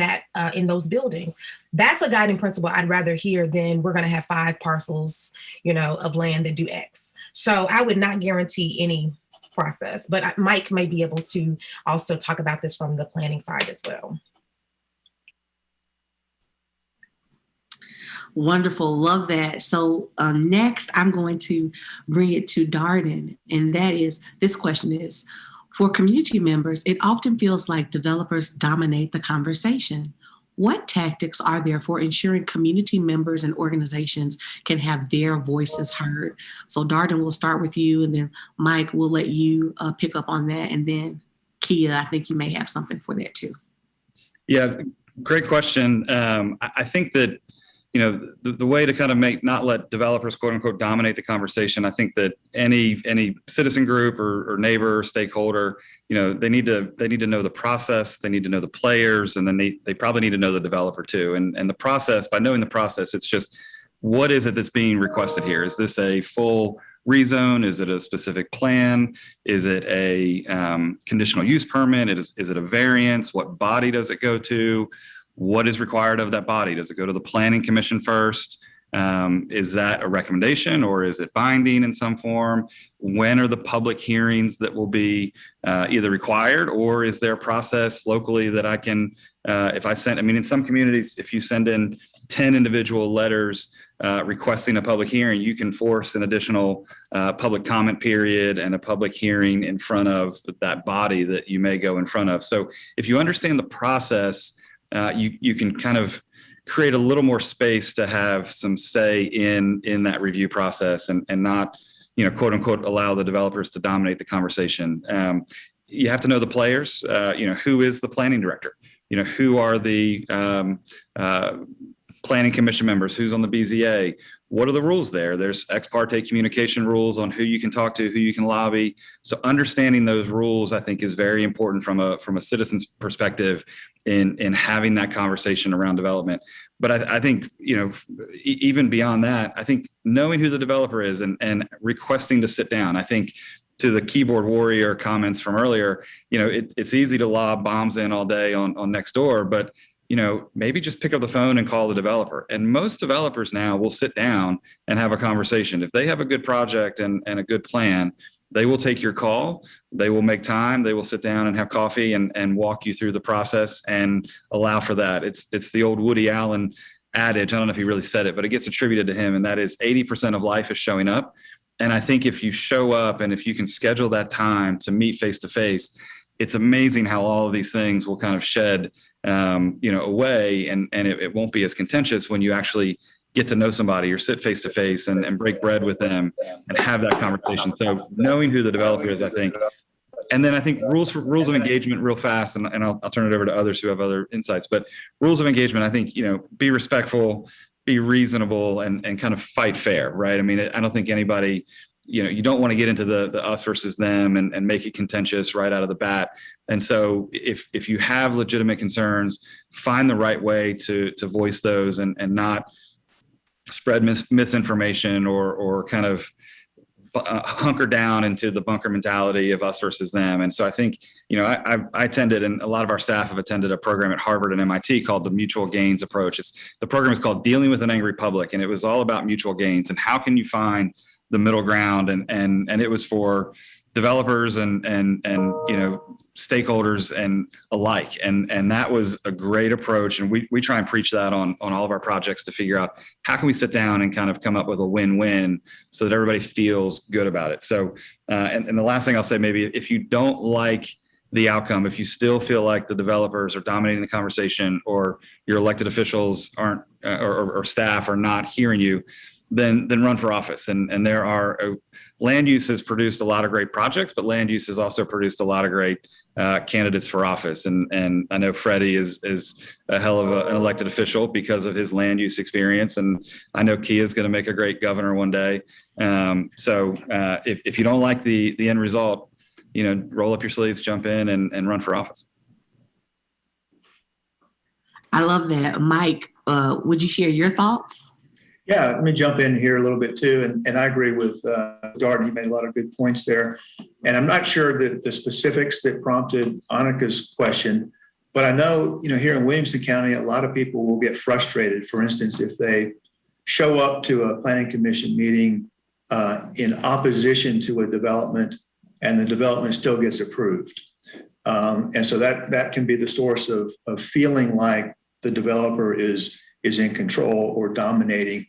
those buildings? That's a guiding principle I'd rather hear than we're going to have 5 parcels, of land that do X. So I would not guarantee any process, but Mike may be able to also talk about this from the planning side as well. Wonderful. Love that. So next, I'm going to bring it to Darden. And this question is, for community members, it often feels like developers dominate the conversation. What tactics are there for ensuring community members and organizations can have their voices heard? So Darden, we'll start with you, and then Mike, we'll let you pick up on that. And then Kia, I think you may have something for that too. Yeah, Great question. I think that the way to kind of not let developers, quote unquote, dominate the conversation. I think that any citizen group or neighbor or stakeholder, they need to know the process, they need to know the players, and then they probably need to know the developer too. And the process, by knowing the process, it's just, what is it that's being requested here? Is this a full rezone? Is it a specific plan? Is it a conditional use permit? Is it a variance? What body does it go to? What is required of that body? Does it go to the planning commission first? Is that a recommendation, or is it binding in some form? When are the public hearings that will be either required, or is there a process locally that I can, in some communities, if you send in 10 individual letters requesting a public hearing, you can force an additional public comment period and a public hearing in front of that body that you may go in front of. So if you understand the process, you can kind of create a little more space to have some say in that review process and not, quote unquote, allow the developers to dominate the conversation. You have to know the players. Who is the planning director? Who are the planning commission members? Who's on the BZA? What are the rules there? There's ex parte communication rules on who you can talk to, who you can lobby. So understanding those rules, I think, is very important from a citizen's perspective in having that conversation around development. But I think, even beyond that, I think knowing who the developer is and requesting to sit down. I think, to the keyboard warrior comments from earlier, it's easy to lob bombs in all day on Nextdoor, but maybe just pick up the phone and call the developer. And most developers now will sit down and have a conversation. If they have a good project and a good plan, they will take your call. They will make time. They will sit down and have coffee and walk you through the process and allow for that. It's the old Woody Allen adage. I don't know if he really said it, but it gets attributed to him. And that is 80% of life is showing up. And I think if you show up and if you can schedule that time to meet face to face, it's amazing how all of these things will kind of shed away, and it won't be as contentious when you actually get to know somebody or sit face to face and break bread with them and have that conversation. So knowing who the developer is, I think, and then I think rules of engagement real fast, and I'll turn it over to others who have other insights. But rules of engagement, I think, be respectful, be reasonable, and kind of fight fair, right? I mean, I don't think anybody, you don't want to get into the us versus them and make it contentious right out of the bat. And so if you have legitimate concerns, find the right way to voice those and not spread misinformation or kind of hunker down into the bunker mentality of us versus them. And so I think, I attended, and a lot of our staff have attended a program at Harvard and MIT called the mutual gains approach. The program is called Dealing with an Angry Public, and it was all about mutual gains and how can you find the middle ground. And it was for developers and stakeholders and alike. And that was a great approach. And we try and preach that on all of our projects to figure out how can we sit down and kind of come up with a win-win so that everybody feels good about it. So, and the last thing I'll say, maybe if you don't like the outcome, if you still feel like the developers are dominating the conversation or your elected officials aren't, or staff are not hearing you, then run for office. And there are, land use has produced a lot of great projects, but land use has also produced a lot of great candidates for office. And I know Freddie is a hell of an elected official because of his land use experience. And I know Kia is going to make a great governor one day. So if you don't like the end result, roll up your sleeves, jump in and run for office. I love that. Mike, would you share your thoughts? Yeah, let me jump in here a little bit too. And I agree with Darden. He made a lot of good points there. And I'm not sure that the specifics that prompted Annika's question, but I know, here in Williamson County, a lot of people will get frustrated. For instance, if they show up to a planning commission meeting in opposition to a development and the development still gets approved. And so that can be the source of feeling like the developer is in control or dominating.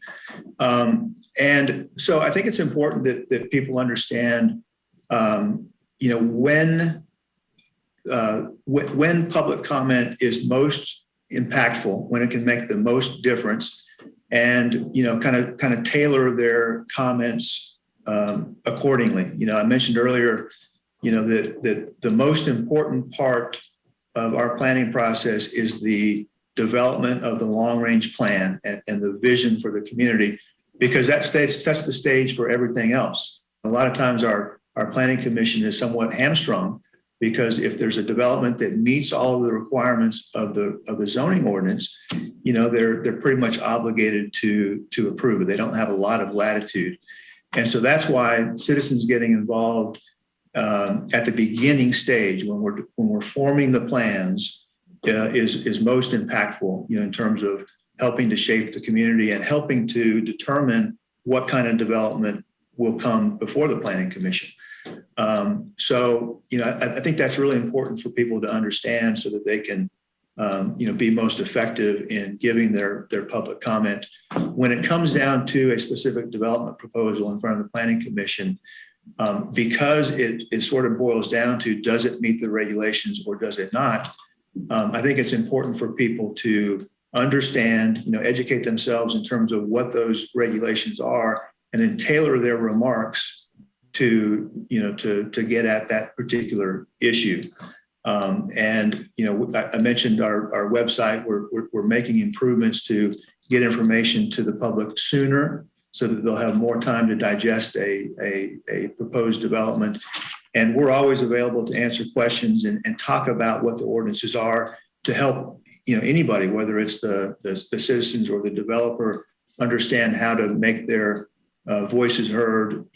And so I think it's important that people understand, when public comment is most impactful, when it can make the most difference, and kind of tailor their comments accordingly. I mentioned earlier, that the most important part of our planning process is the development of the long-range plan and the vision for the community, because that sets the stage for everything else. A lot of times our planning commission is somewhat hamstrung because if there's a development that meets all of the requirements of the zoning ordinance, they're pretty much obligated to approve it. They don't have a lot of latitude. And so that's why citizens getting involved at the beginning stage when we're forming the plans is most impactful, in terms of helping to shape the community and helping to determine what kind of development will come before the Planning Commission. So, I think that's really important for people to understand so that they can, be most effective in giving their public comment. When it comes down to a specific development proposal in front of the Planning Commission, because it sort of boils down to, does it meet the regulations or does it not? I think it's important for people to understand, educate themselves in terms of what those regulations are, and then tailor their remarks to get at that particular issue. And I mentioned our website. We're making improvements to get information to the public sooner, so that they'll have more time to digest a proposed development. And we're always available to answer questions and talk about what the ordinances are to help anybody, whether it's the citizens or the developer, understand how to make their voices heard,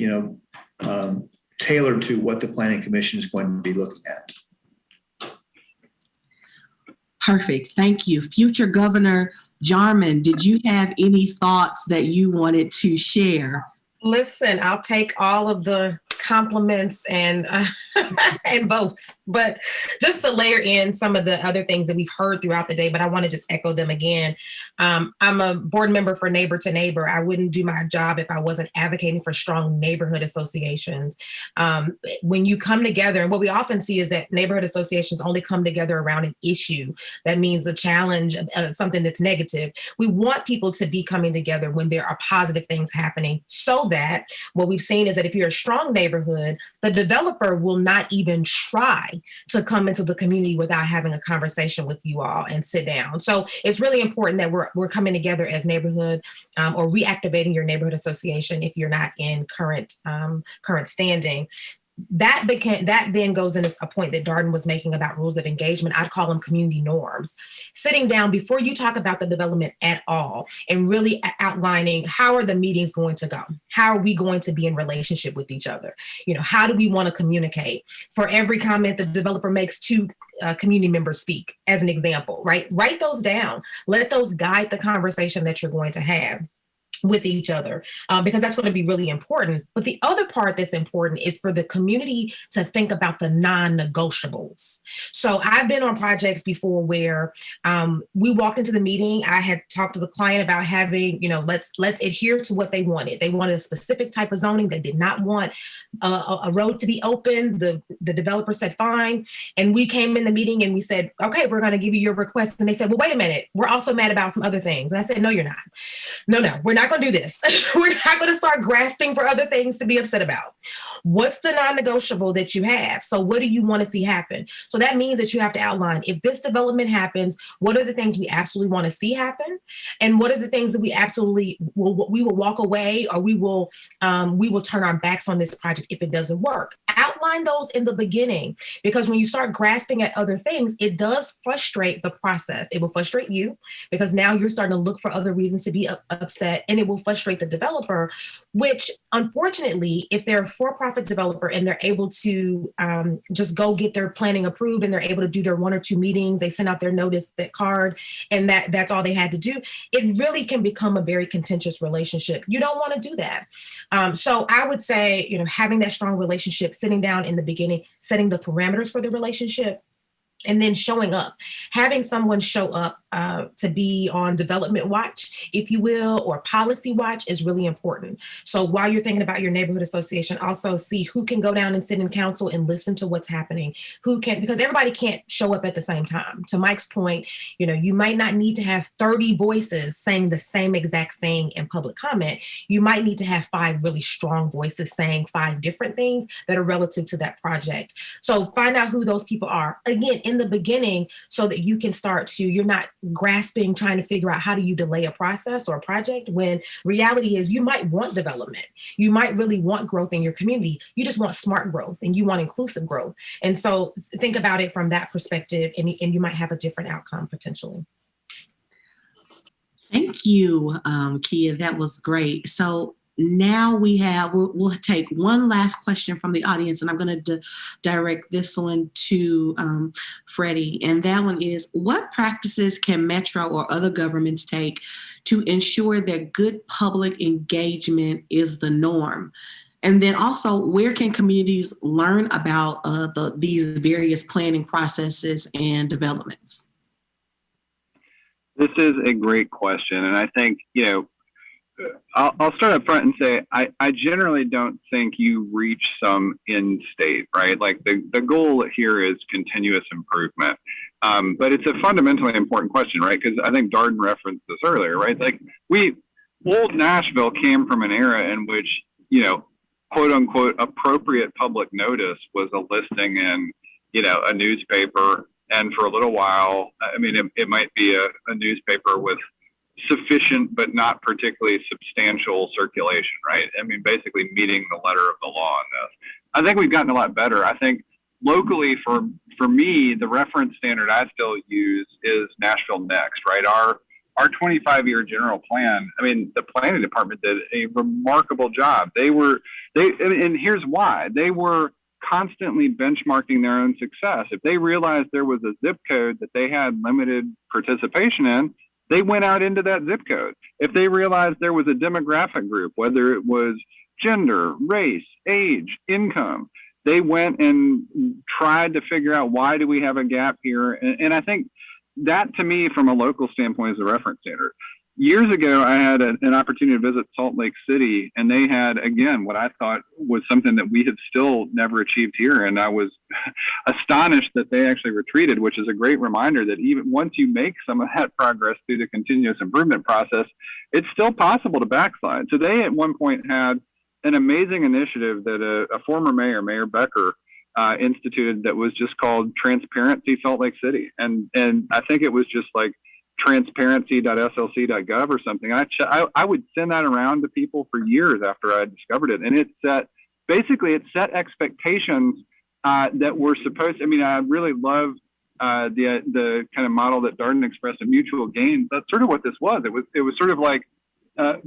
tailored to what the Planning Commission is going to be looking at. Perfect. Thank you. Future Governor Jarmon, did you have any thoughts that you wanted to share? Listen, I'll take all of the compliments and votes, but just to layer in some of the other things that we've heard throughout the day, but I want to just echo them again. I'm a board member for Neighbor to Neighbor. I wouldn't do my job if I wasn't advocating for strong neighborhood associations. When you come together, and what we often see is that neighborhood associations only come together around an issue. That means a challenge, something that's negative. We want people to be coming together when there are positive things happening, so that what we've seen is that if you're a strong neighborhood, the developer will not even try to come into the community without having a conversation with you all and sit down. So it's really important that we're coming together as neighborhood or reactivating your neighborhood association if you're not in current standing. that then goes into a point that Darden was making about rules of engagement. I'd call them community norms. Sitting down before you talk about the development at all and really outlining how are the meetings going to go? How are we going to be in relationship with each other? How do we want to communicate? For every comment the developer makes, two community members speak, as an example, right? Write those down. Let those guide the conversation that you're going to have with each other, because that's going to be really important. But the other part that's important is for the community to think about the non-negotiables. So I've been on projects before where we walked into the meeting. I had talked to the client about having, let's adhere to what they wanted. They wanted a specific type of zoning. They did not want a road to be open. The developer said, fine. And we came in the meeting and we said, okay, we're going to give you your request. And they said, well, wait a minute. We're also mad about some other things. And I said, no, you're not. No, we're not going to do this. We're not going to start grasping for other things to be upset about. What's the non-negotiable that you have? So what do you want to see happen? So that means that you have to outline, if this development happens, what are the things we absolutely want to see happen? And what are the things that we absolutely we will walk away, or we will turn our backs on this project if it doesn't work? Outline those in the beginning, because when you start grasping at other things, it does frustrate the process. It will frustrate you because now you're starting to look for other reasons to be upset, and it will frustrate the developer, which unfortunately, if they're a for-profit developer and they're able to just go get their planning approved and they're able to do their 1 or 2 meetings, they send out their notice, that card, and that's all they had to do, it really can become a very contentious relationship. You don't want to do that. So I would say, having that strong relationship, sitting down in the beginning, setting the parameters for the relationship, and then showing up, having someone show up to be on development watch, if you will, or policy watch is really important. So while you're thinking about your neighborhood association, also see who can go down and sit in council and listen to what's happening, because everybody can't show up at the same time. To Mike's point, you might not need to have 30 voices saying the same exact thing in public comment. You might need to have 5 really strong voices saying 5 different things that are relative to that project. So find out who those people are, again, in the beginning, so that you can you're not grasping, trying to figure out how do you delay a process or a project, when reality is you might want development. You might really want growth in your community. You just want smart growth and you want inclusive growth. And so think about it from that perspective, and you might have a different outcome potentially. Thank you, Kia. That was great. So now we'll take one last question from the audience, and I'm going to direct this one to Freddie. And that one is, what practices can Metro or other governments take to ensure that good public engagement is the norm? And then also, where can communities learn about these various planning processes and developments? This is a great question. And I think, I'll start up front and say, I generally don't think you reach some end state, right? Like the goal here is continuous improvement. But it's a fundamentally important question, right? Because I think Darden referenced this earlier, right? Like old Nashville came from an era in which, quote unquote, appropriate public notice was a listing in, a newspaper. And for a little while, it might be a newspaper with sufficient but not particularly substantial circulation, right? Basically meeting the letter of the law on this. I think we've gotten a lot better. I think locally, for me, the reference standard I still use is Nashville Next, right? Our 25-year general plan, the planning department did a remarkable job. And here's why. They were constantly benchmarking their own success. If they realized there was a zip code that they had limited participation in, they went out into that zip code. If they realized there was a demographic group, whether it was gender, race, age, income, they went and tried to figure out, why do we have a gap here? And I think that, to me, from a local standpoint, is a reference standard. Years ago, I had an opportunity to visit Salt Lake City, and they had, again, what I thought was something that we had still never achieved here. And I was astonished that they actually retreated, which is a great reminder that even once you make some of that progress through the continuous improvement process, it's still possible to backslide. So they at one point had an amazing initiative that a former mayor, Mayor Becker, instituted, that was just called Transparency Salt Lake City. And I think it was just like transparency.slc.gov or something. I would send that around to people for years after I discovered it. And it set basically it set expectations that were supposed to, I mean, I really love the kind of model that Darden expressed of mutual gain. That's sort of what this was. It was sort of like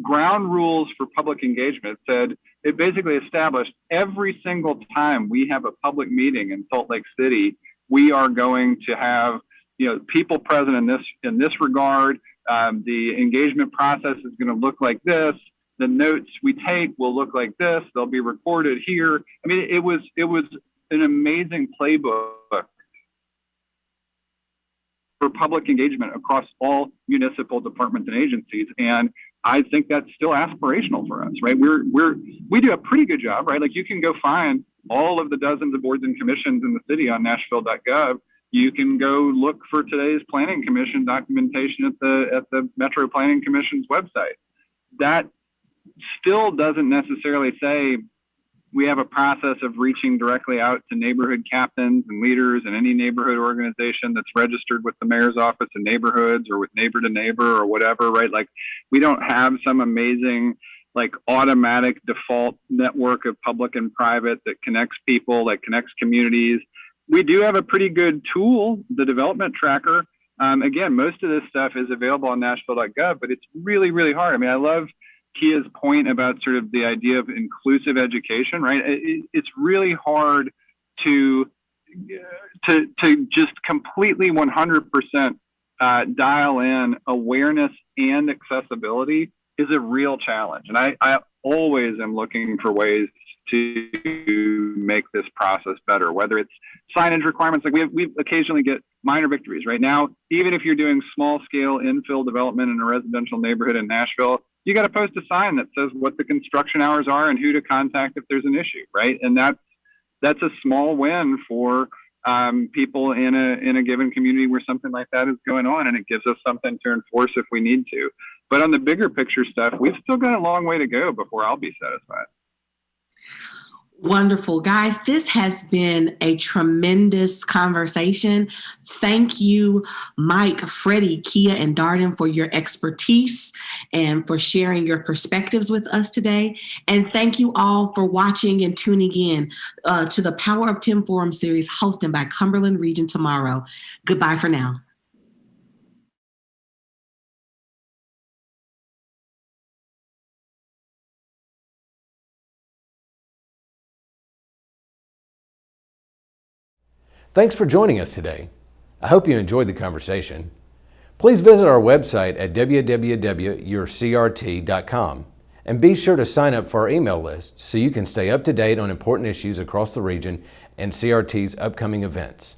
ground rules for public engagement. It basically established every single time we have a public meeting in Salt Lake City, we are going to have, you know, people present in this regard. The engagement process is going to look like this. The notes we take will look like this. They'll be recorded here. I mean, it was an amazing playbook for public engagement across all municipal departments and agencies. And I think that's still aspirational for us, right? We do a pretty good job, right? Like, you can go find all of the dozens of boards and commissions in the city on Nashville.gov. You can go look for today's Planning Commission documentation at the Metro Planning Commission's website. That still doesn't necessarily say we have a process of reaching directly out to neighborhood captains and leaders and any neighborhood organization that's registered with the mayor's office of neighborhoods or with Neighbor to Neighbor or whatever, right? Like, we don't have some amazing, like, automatic default network of public and private that connects people, that connects communities. We do have a pretty good tool, the development tracker. Again, most of this stuff is available on Nashville.gov, but it's really, really hard. I mean, I love Kia's point about sort of the idea of inclusive education, right? It's really hard to just completely 100% dial in awareness and accessibility is a real challenge. And I always am looking for ways to make this process better, whether it's signage requirements. Like, we occasionally get minor victories right now. Even if you're doing small scale infill development in a residential neighborhood in Nashville, you got to post a sign that says what the construction hours are and who to contact if there's an issue, right? And that's a small win for people in a given community where something like that is going on, and it gives us something to enforce if we need to. But on the bigger picture stuff, we've still got a long way to go before I'll be satisfied. Wonderful. Guys, this has been a tremendous conversation. Thank you, Mike, Freddie, Kia, and Darden, for your expertise and for sharing your perspectives with us today. And thank you all for watching and tuning in to the Power of 10 Forum series hosted by Cumberland Region Tomorrow. Goodbye for now. Thanks for joining us today. I hope you enjoyed the conversation. Please visit our website at www.yourcrt.com and be sure to sign up for our email list so you can stay up to date on important issues across the region and CRT's upcoming events.